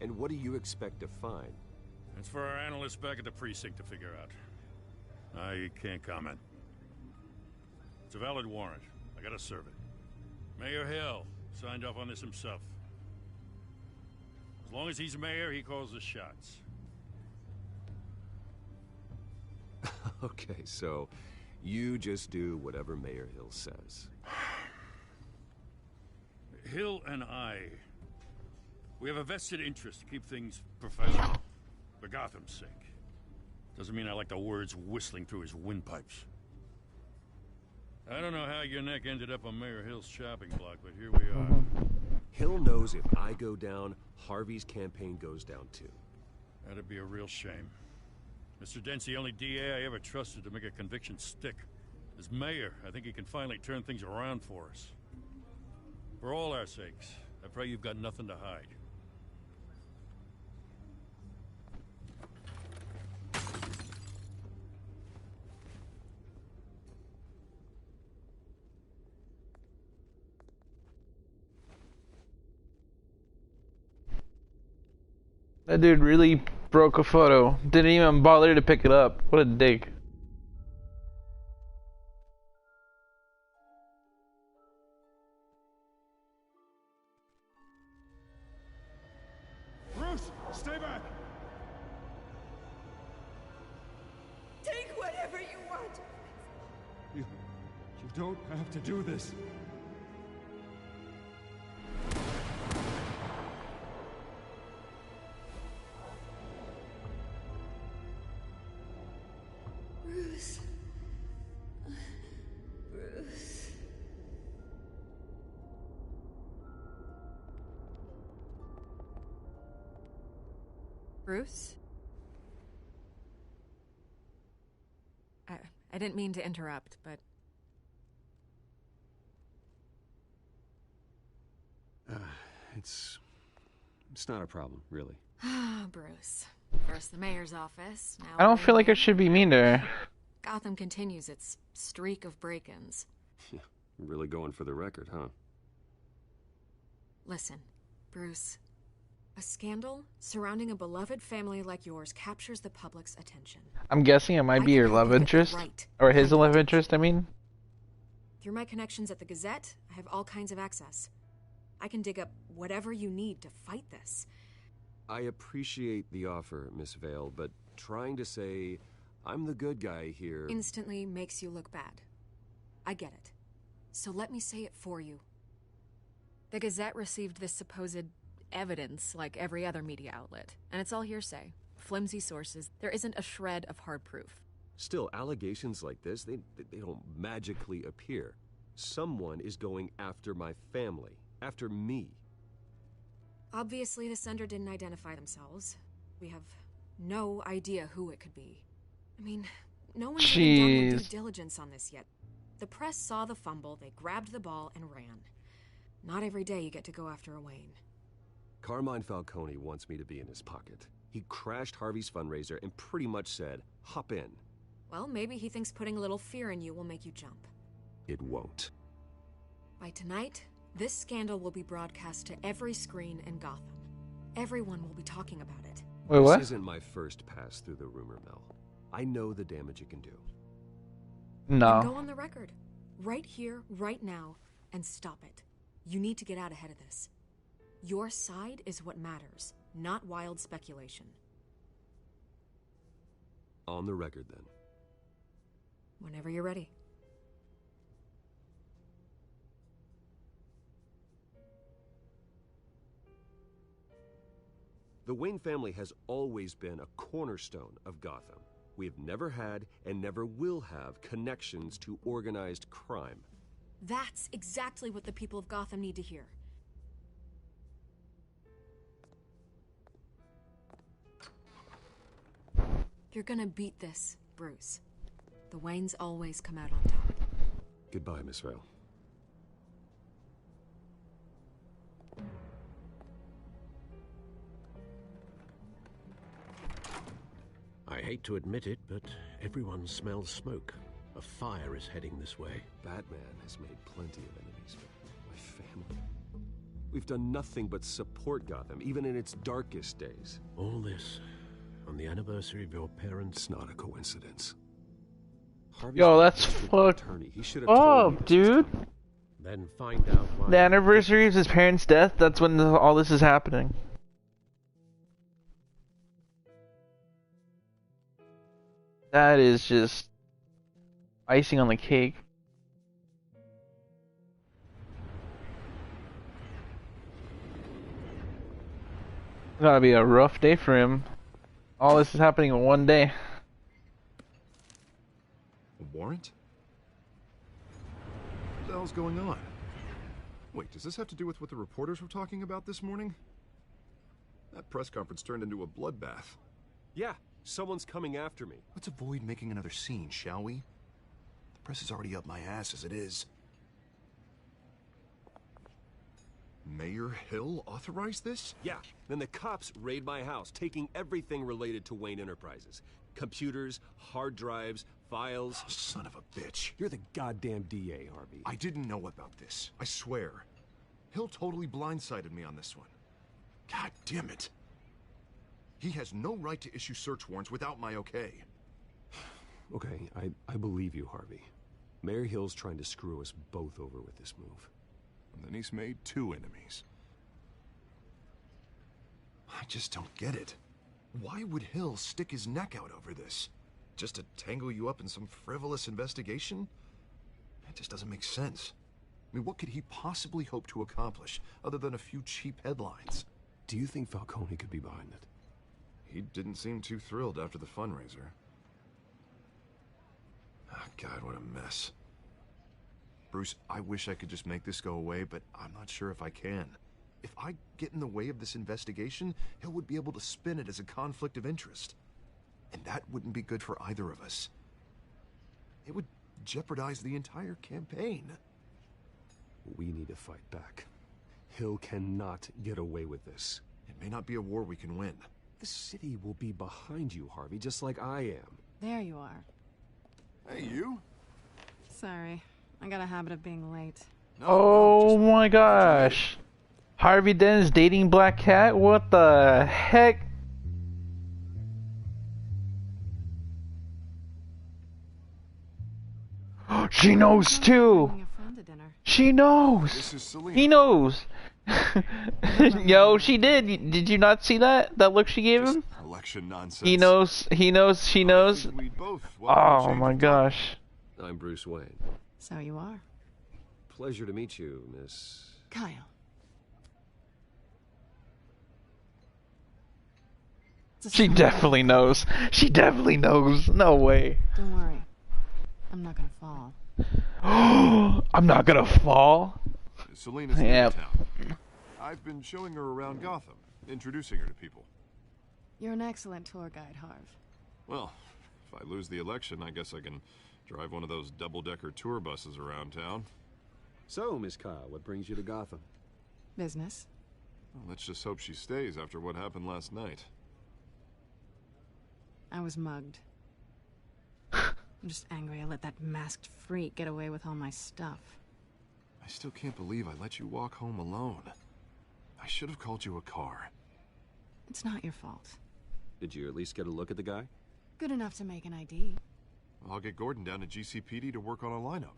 And what do you expect to find? It's for our analysts back at the precinct to figure out. I can't comment. It's a valid warrant. I gotta serve it. Mayor Hill signed off on this himself. As long as he's mayor, he calls the shots. Okay, so you just do whatever Mayor Hill says. Hill and we have a vested interest to keep things professional. For Gotham's sake. Doesn't mean I like the words whistling through his windpipes. I don't know how your neck ended up on Mayor Hill's shopping block, but here we are. Hill knows if I go down, Harvey's campaign goes down too. That'd be a real shame. Mr. Dent's the only DA I ever trusted to make a conviction stick. As mayor, I think he can finally turn things around for us. For all our sakes, I pray you've got nothing to hide. That dude really broke a photo. Didn't even bother to pick it up. What a dick. Bruce, stay back! Take whatever you want. You don't have to do this. Bruce. Bruce. Bruce? I didn't mean to interrupt, but... It's not a problem, really. Ah, Bruce. First the mayor's office, now... I don't feel like I should be mean to her. Gotham continues its streak of break-ins. Yeah, really going for the record, huh? Listen, Bruce. A scandal surrounding a beloved family like yours captures the public's attention. I'm guessing it might be your love interest. Or his love interest, I mean. Through my connections at the Gazette, I have all kinds of access. I can dig up whatever you need to fight this. I appreciate the offer, Miss Vale, but trying to say I'm the good guy here... instantly makes you look bad. I get it. So let me say it for you. The Gazette received this supposed evidence like every other media outlet, and it's all hearsay. Flimsy sources. There isn't a shred of hard proof. Still, allegations like this, they don't magically appear. Someone is going after my family. After me. Obviously, the sender didn't identify themselves. We have no idea who it could be. I mean, no one's even done their due diligence on this yet. The press saw the fumble, they grabbed the ball and ran. Not every day you get to go after a Wayne. Carmine Falcone wants me to be in his pocket. He crashed Harvey's fundraiser and pretty much said, hop in. Well, maybe he thinks putting a little fear in you will make you jump. It won't. By tonight, this scandal will be broadcast to every screen in Gotham. Everyone will be talking about it. Wait, what? This isn't my first pass through the rumor mill. I know the damage it can do. No. Then go on the record. Right here, right now, and stop it. You need to get out ahead of this. Your side is what matters, not wild speculation. On the record, then. Whenever you're ready. The Wayne family has always been a cornerstone of Gotham. We have never had and never will have connections to organized crime. That's exactly what the people of Gotham need to hear. You're gonna beat this, Bruce. The Waynes always come out on top. Goodbye, Miss Vale. I hate to admit it, but everyone smells smoke. A fire is heading this way. Batman has made plenty of enemies, but my family... We've done nothing but support Gotham, even in its darkest days. All this on the anniversary of your parents'... It's not a coincidence. Yo, that's fucked up, dude. Then find out why... The anniversary of his parents' death, that's when all this is happening. That is just icing on the cake. It's gotta be a rough day for him. All this is happening in one day. A warrant? What the hell's going on? Wait, does this have to do with what the reporters were talking about this morning? That press conference turned into a bloodbath. Yeah, someone's coming after me. Let's avoid making another scene, shall we? The press is already up my ass as it is. Mayor Hill authorized this? Yeah, then the cops raid my house, taking everything related to Wayne Enterprises. Computers, hard drives, files. Oh, son of a bitch. You're the goddamn DA, Harvey. I didn't know about this. I swear. Hill totally blindsided me on this one. God damn it. He has no right to issue search warrants without my okay. Okay, I believe you, Harvey. Mayor Hill's trying to screw us both over with this move. And then he's made two enemies. I just don't get it. Why would Hill stick his neck out over this? Just to tangle you up in some frivolous investigation? It just doesn't make sense. I mean, what could he possibly hope to accomplish other than a few cheap headlines? Do you think Falcone could be behind it? He didn't seem too thrilled after the fundraiser. Oh, God, what a mess. Bruce, I wish I could just make this go away, but I'm not sure if I can. If I get in the way of this investigation, Hill would be able to spin it as a conflict of interest. And that wouldn't be good for either of us. It would jeopardize the entire campaign. We need to fight back. Hill cannot get away with this. It may not be a war we can win. The city will be behind you, Harvey, just like I am. There you are. Hey, you? Sorry. I got a habit of being late. Oh my gosh. Harvey Dent's dating Black Cat? What the heck? She knows too. She knows. This is Selena. He knows. Yo, she did. Did you not see that? That look she gave him? Election nonsense. He knows. He knows. She knows. Oh my gosh. I'm Bruce Wayne. So you are. Pleasure to meet you, Miss... Kyle. She definitely knows. She definitely knows. No way. Don't worry. I'm not gonna fall. I'm not gonna fall. Selena's new to town. I've been showing her around Gotham, introducing her to people. You're an excellent tour guide, Harv. Well, if I lose the election, I guess I can drive one of those double-decker tour buses around town. So, Miss Kyle, what brings you to Gotham? Business. Well, let's just hope she stays after what happened last night. I was mugged. I'm just angry I let that masked freak get away with all my stuff. I still can't believe I let you walk home alone. I should have called you a car. It's not your fault. Did you at least get a look at the guy? Good enough to make an ID. I'll get Gordon down to GCPD to work on a lineup.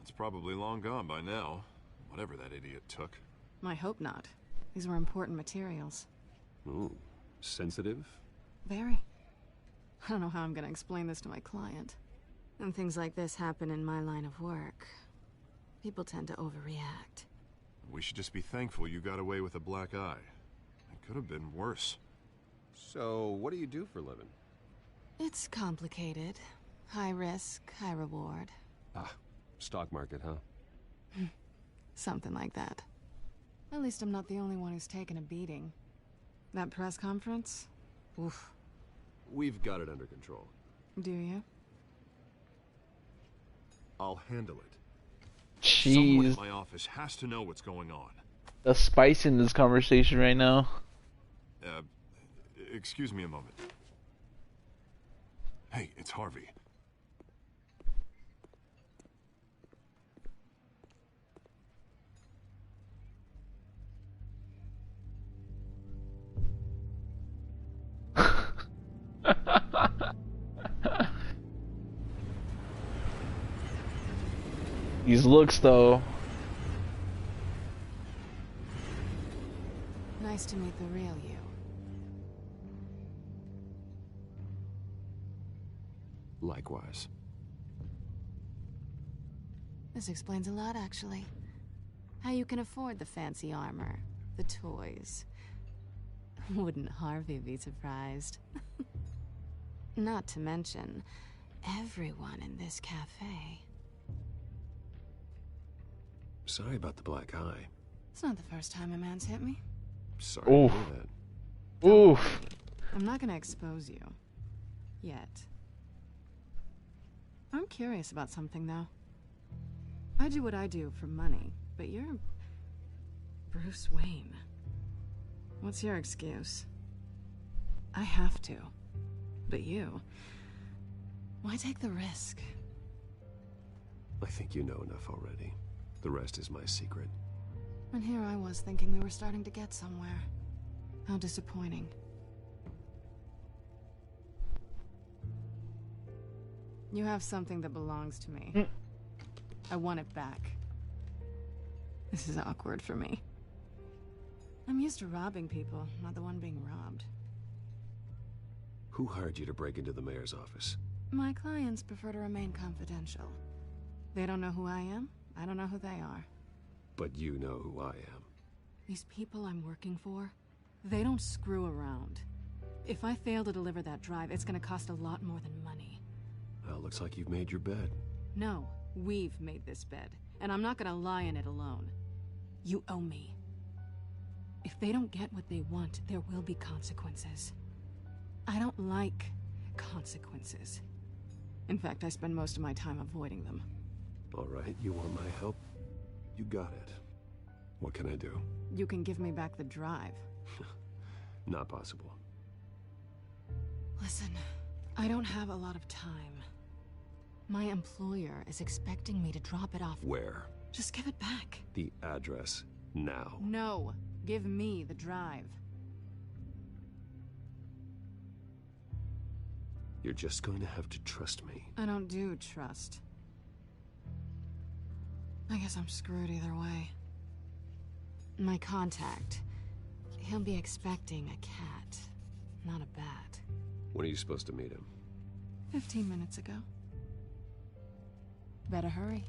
It's probably long gone by now, whatever that idiot took. I hope not. These were important materials. Ooh, sensitive? Very. I don't know how I'm gonna explain this to my client. And things like this happen in my line of work. People tend to overreact. We should just be thankful you got away with a black eye. It could have been worse. So, what do you do for a living? It's complicated. High risk, high reward. Ah, stock market, huh? Something like that. At least I'm not the only one who's taken a beating. That press conference? Oof. We've got it under control. Do you? I'll handle it. Jeez. Someone in my office has to know what's going on. The spice in this conversation right now. Excuse me a moment. Hey, it's Harvey. These looks, though. Nice to meet the real you. Likewise. This explains a lot, actually. How you can afford the fancy armor, the toys. Wouldn't Harvey be surprised? Not to mention, everyone in this cafe. Sorry about the black eye. It's not the first time a man's hit me. Sorry to hear that. Oof. I'm not gonna expose you. Yet. I'm curious about something, though. I do what I do for money, but you're... Bruce Wayne. What's your excuse? I have to. But you... Why take the risk? I think you know enough already. The rest is my secret. And here I was thinking we were starting to get somewhere. How disappointing. You have something that belongs to me. I want it back. This is awkward for me. I'm used to robbing people, not the one being robbed. Who hired you to break into the mayor's office? My clients prefer to remain confidential. They don't know who I am. I don't know who they are. But you know who I am. These people I'm working for, they don't screw around. If I fail to deliver that drive, it's gonna cost a lot more than money. Well, looks like you've made your bed. No, we've made this bed, and I'm not gonna lie in it alone. You owe me. If they don't get what they want, there will be consequences. I don't like consequences. In fact, I spend most of my time avoiding them. All right, you want my help? You got it. What can I do? You can give me back the drive. Not possible. Listen, I don't have a lot of time. My employer is expecting me to drop it off. Where? Just give it back. The address, now. No, give me the drive. You're just going to have to trust me. I don't do trust. I guess I'm screwed either way. My contact, he'll be expecting a cat, not a bat. When are you supposed to meet him? 15 minutes ago. Better hurry.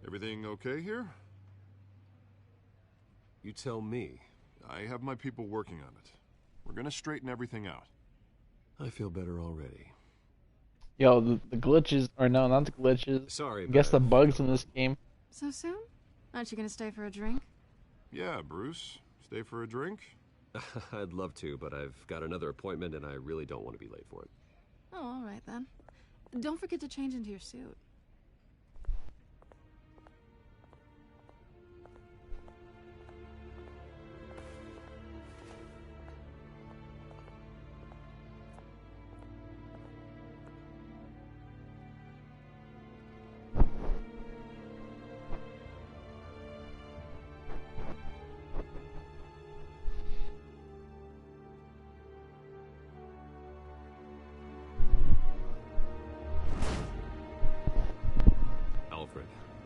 Everything okay here? You tell me. I have my people working on it. We're gonna straighten everything out. I feel better already. Yo, the glitches, or no, not the glitches. Sorry, I guess the bugs in this game. So soon? Aren't you gonna stay for a drink? Yeah, Bruce. Stay for a drink? I'd love to, but I've got another appointment and I really don't want to be late for it. Oh, all right then. Don't forget to change into your suit.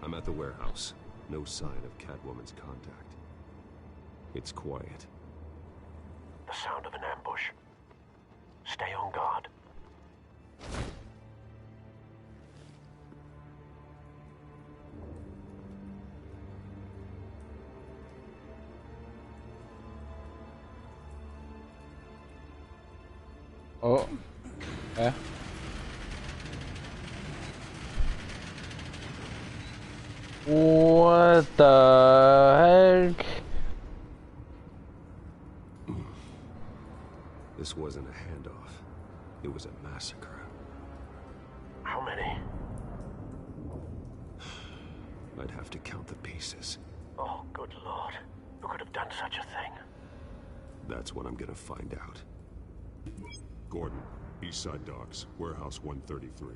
I'm at the warehouse. No sign of Catwoman's contact. It's quiet. The sound of an ambush. Stay on guard. Oh. Okay. What the heck? This wasn't a handoff. It was a massacre. How many? I'd have to count the pieces. Oh, good lord. Who could have done such a thing? That's what I'm gonna find out. Gordon, Eastside Docks, Warehouse 133.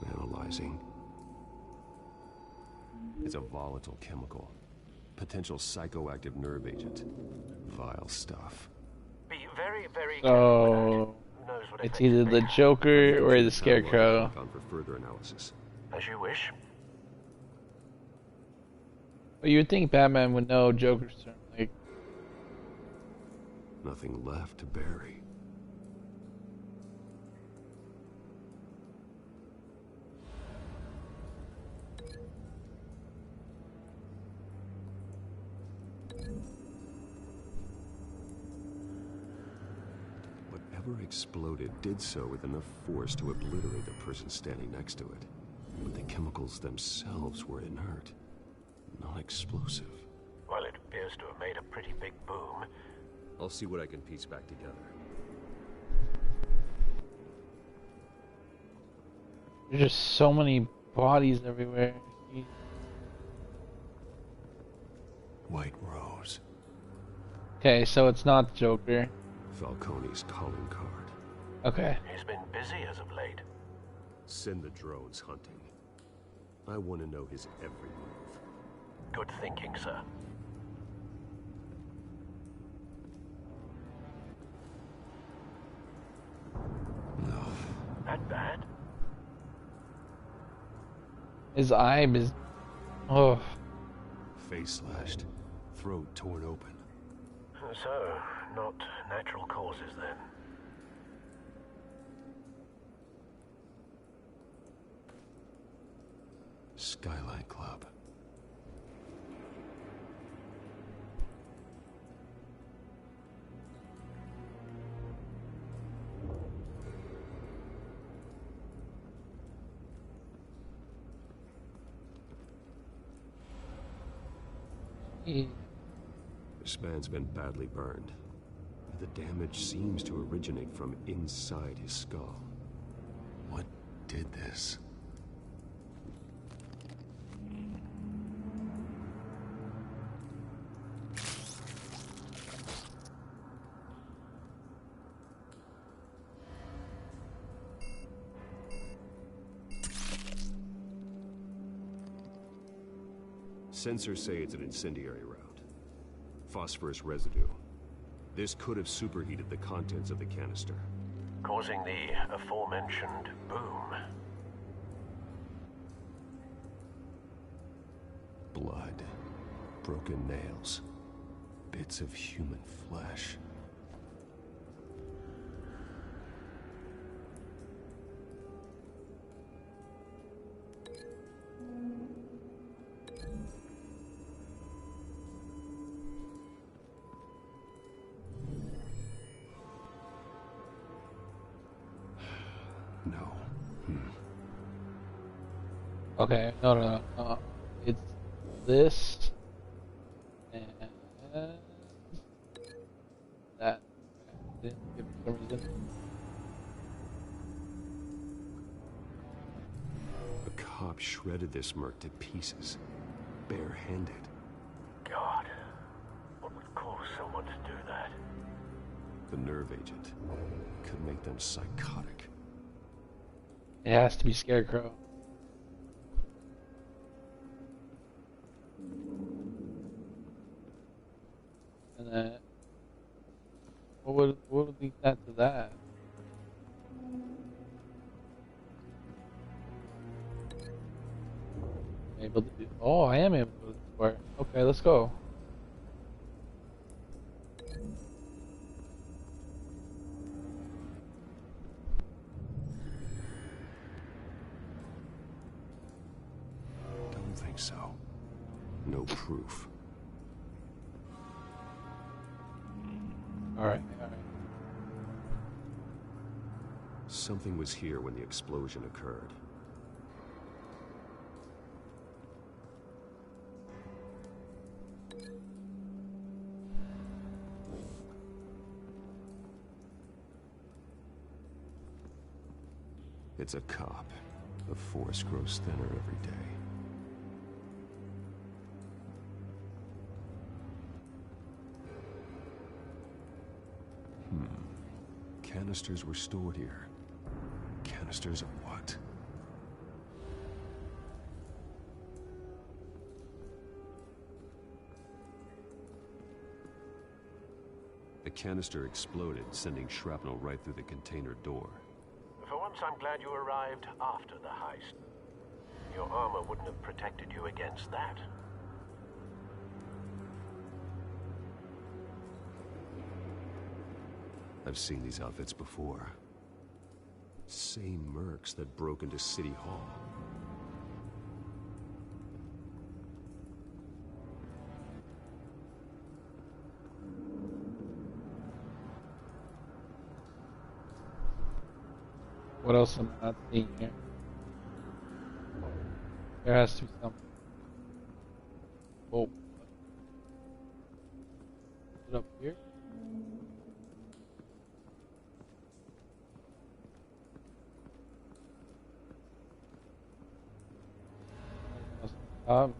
Analyzing. It's a volatile chemical. Potential psychoactive nerve agent. Vile stuff. Be very, very So it's either the Joker or the Scarecrow. On for further analysis. As you wish. Well, you'd think Batman would know Joker's term, like. Nothing left to bury. Whatever exploded did so with enough force to obliterate the person standing next to it. But the chemicals themselves were inert, not explosive. Well, it appears to have made a pretty big boom. I'll see what I can piece back together. There's just so many bodies everywhere. White Rose. Okay, so it's not Joker. Falcone's calling card. Okay. He's been busy as of late. Send the drones hunting. I want to know his every move. Good thinking, sir. No. His eye is... Oh. Face slashed, throat torn open. So, not natural causes then. Skyline Club. This man's been badly burned. The damage seems to originate from inside his skull. What did this? Sensors say it's an incendiary round. Phosphorus residue. This could have superheated the contents of the canister, causing the aforementioned boom. Blood, broken nails, bits of human flesh. Okay, no. It's this and that. Didn't give for some reason. A cop shredded this merc to pieces, barehanded. God, what would cause someone to do that? The nerve agent could make them psychotic. It has to be Scarecrow. And then, what would lead that to that? I'm able to do. Oh, I am able to do the square. Okay, let's go. Don't think so. No proof. All right. Something was here when the explosion occurred. It's a cop. The force grows thinner every day. Canisters were stored here. Canisters of what? The canister exploded, sending shrapnel right through the container door. For once, I'm glad you arrived after the heist. Your armor wouldn't have protected you against that. I've seen these outfits before. Same mercs that broke into City Hall. What else am I not seeing here? There has to be something. Oh. Is it up here? Um.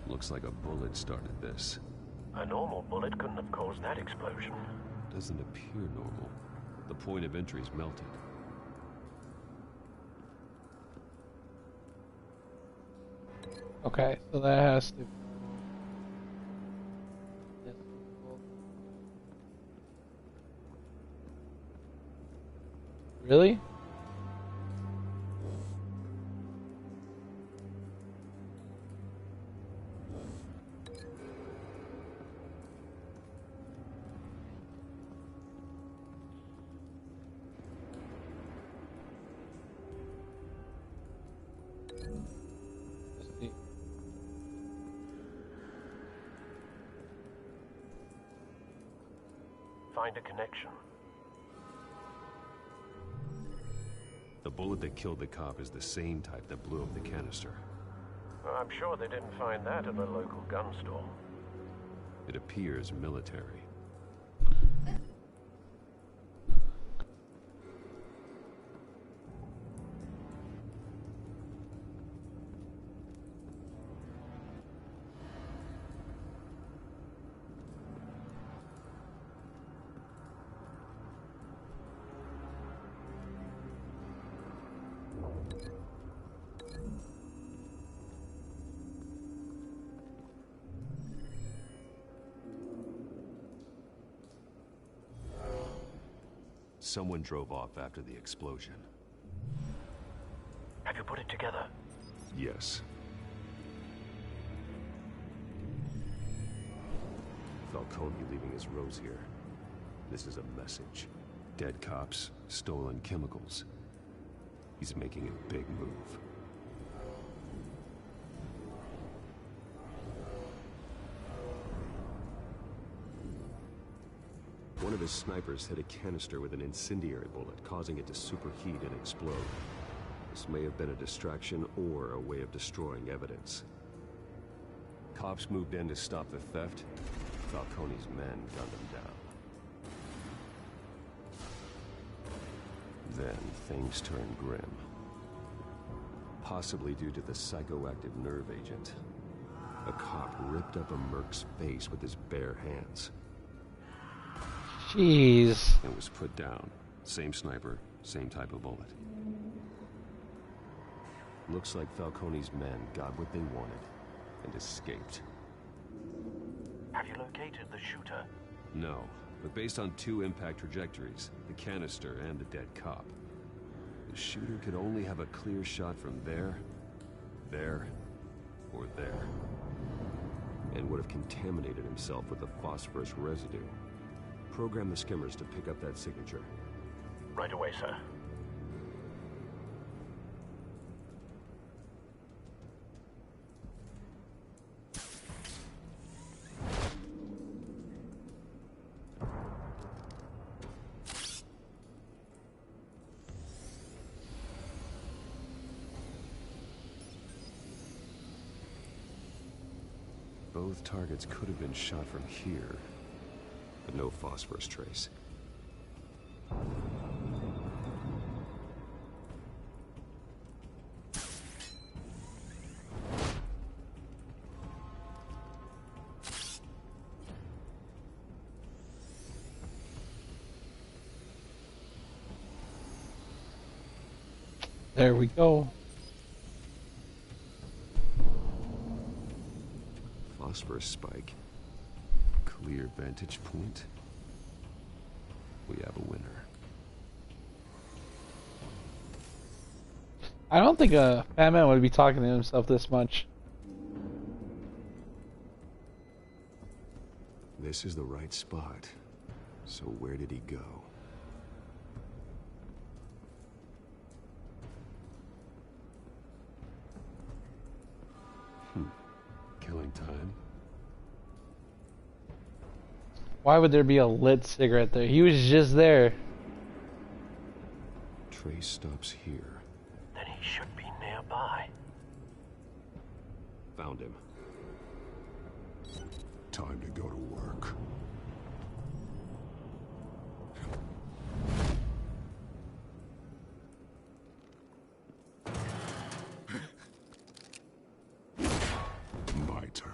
Looks like a bullet started this. A normal bullet couldn't have caused that explosion. doesn't appear normal. The point of entry's melted. Okay, so that has to. Really? Find a connection. The bullet that killed the cop is the same type that blew up the canister. I'm sure they didn't find that at a local gun store. It appears military. Someone drove off after the explosion. Have you put it together? Yes. Falcone leaving his rose here. This is a message. Dead cops, stolen chemicals. He's making a big move. One of his snipers hit a canister with an incendiary bullet, causing it to superheat and explode. This may have been a distraction or a way of destroying evidence. Cops moved in to stop the theft. Falcone's men gunned them down. Then things turned grim. Possibly due to the psychoactive nerve agent. A cop ripped up a merc's face with his bare hands. Jeez. And was put down. Same sniper, same type of bullet. Looks like Falcone's men got what they wanted and escaped. Have you located the shooter? No, but based on two impact trajectories, the canister and the dead cop, the shooter could only have a clear shot from there, or there. And would have contaminated himself with the phosphorus residue. Program the skimmers to pick up that signature. Right away, sir. Both targets could have been shot from here, but no phosphorus trace. There we go. Phosphorus spike. Clear vantage point. We have a winner. I don't think a Batman would be talking to himself this much. This is the right spot. So where did he go? Killing time. Why would there be a lit cigarette there? He was just there. Trace stops here. Then he should be nearby. Found him. Time to go to work. My turn.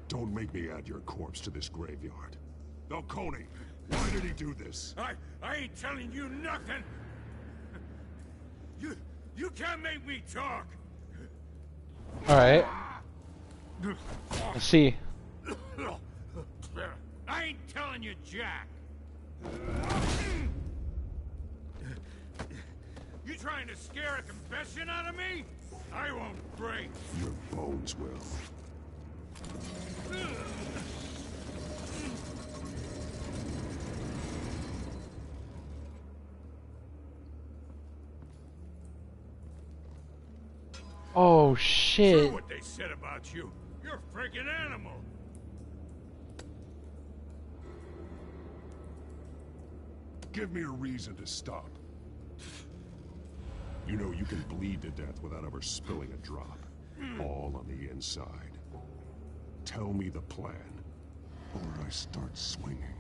Don't make me add your corpse to this graveyard. Falcone, why did he do this? I ain't telling you nothing. You can't make me talk. All right. Let's see. I ain't telling you, Jack. You trying to scare a confession out of me? I won't break. Your bones will. Oh shit. True what they said about you. You're a freaking animal. Give me a reason to stop. You know you can bleed to death without ever spilling a drop. All on the inside. Tell me the plan, or I start swinging.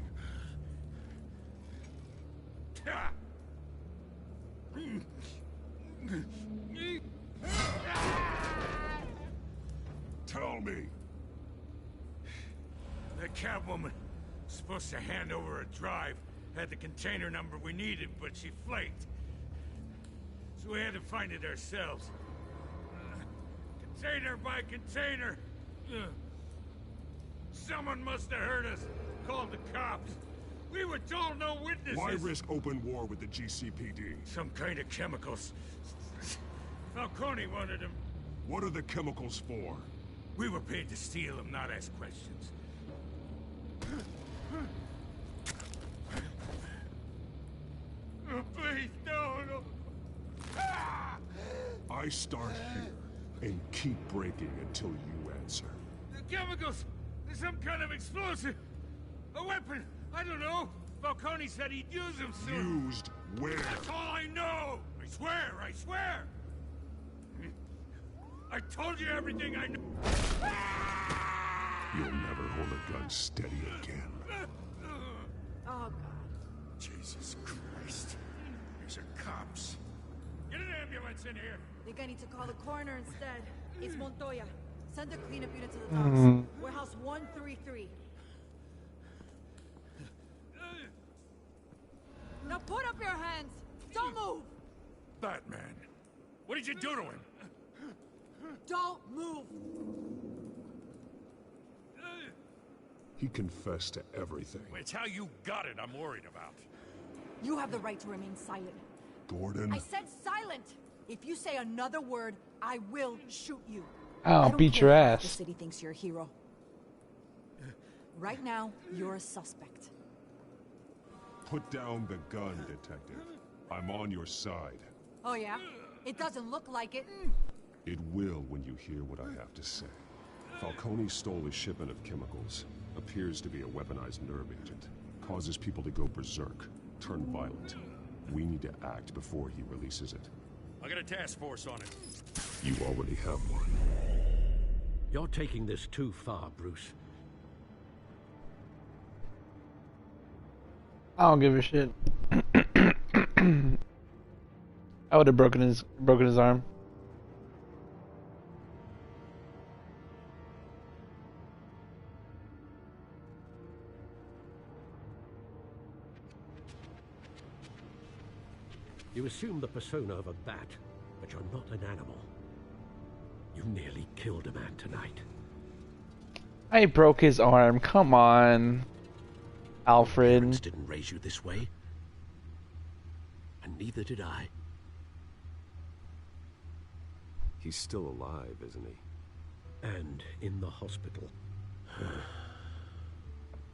Tell me. The Catwoman supposed to hand over a drive. Had the container number we needed, but she flaked. So we had to find it ourselves. Container by container. Someone must have heard us. Called the cops. We were told no witnesses. Why risk open war with the GCPD? Some kind of chemicals. Falcone wanted them. What are the chemicals for? We were paid to steal them, not ask questions. Please, no. I start here and keep breaking until you answer. The chemicals! There's some kind of explosive! A weapon! I don't know! Falcone said he'd use them soon! Used where? That's all I know! I swear! I told you everything I know! You'll never hold a gun steady again. Oh, God. Jesus Christ. These are cops. Get an ambulance in here! Think I need to call the coroner instead. It's Montoya. Send the cleanup unit to the docks. Warehouse 133. Now put up your hands! Don't move! Batman, what did you do to him? Don't move! He confessed to everything. It's how you got it I'm worried about. You have the right to remain silent. Gordon? I said silent! If you say another word, I will shoot you. I'll beat your ass. The city thinks you're a hero. Right now, you're a suspect. Put down the gun, detective. I'm on your side. Oh yeah? It doesn't look like it. It will when you hear what I have to say. Falcone stole a shipment of chemicals. Appears to be a weaponized nerve agent. Causes people to go berserk, turn violent. We need to act before he releases it. I got a task force on it. You already have one. You're taking this too far, Bruce. I don't give a shit. I would have broken his arm. You assume the persona of a bat, but you're not an animal. You nearly killed a man tonight. I broke his arm. Come on, Alfred. Parents didn't raise you this way, and neither did I. He's still alive, isn't he? And in the hospital.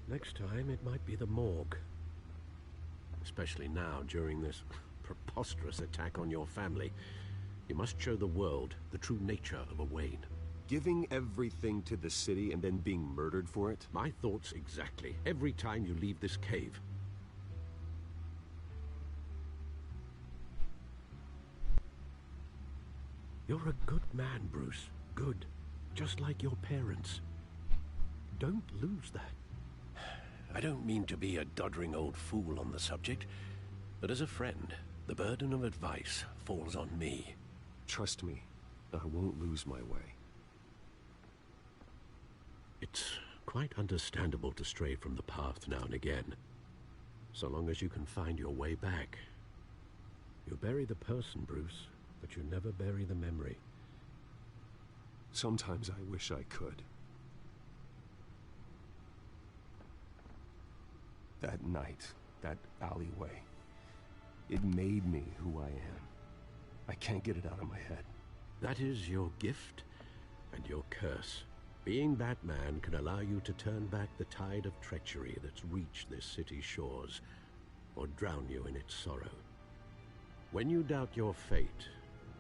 Next time, it might be the morgue. Especially now, during this preposterous attack on your family. You must show the world the true nature of a Wayne. Giving everything to the city and then being murdered for it? My thoughts exactly. Every time you leave this cave. You're a good man, Bruce. Good. Just like your parents. Don't lose that. I don't mean to be a doddering old fool on the subject, but as a friend, the burden of advice falls on me. Trust me, I won't lose my way. It's quite understandable to stray from the path now and again, so long as you can find your way back. You bury the person, Bruce, but you never bury the memory. Sometimes I wish I could. That night, that alleyway, it made me who I am. I can't get it out of my head. That is your gift and your curse. Being Batman can allow you to turn back the tide of treachery that's reached this city's shores, or drown you in its sorrow. When you doubt your fate,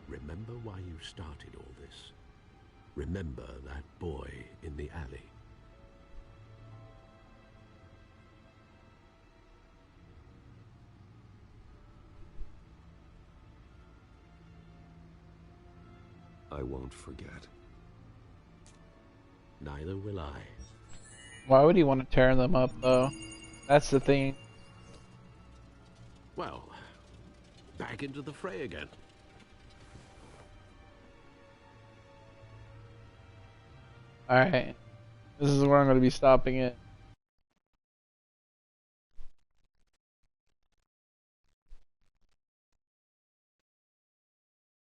remember why you started all this. Remember that boy in the alley. I won't forget. Neither will I. Why would he want to tear them up, though? That's the thing. Well, back into the fray again. Alright. This is where I'm going to be stopping it.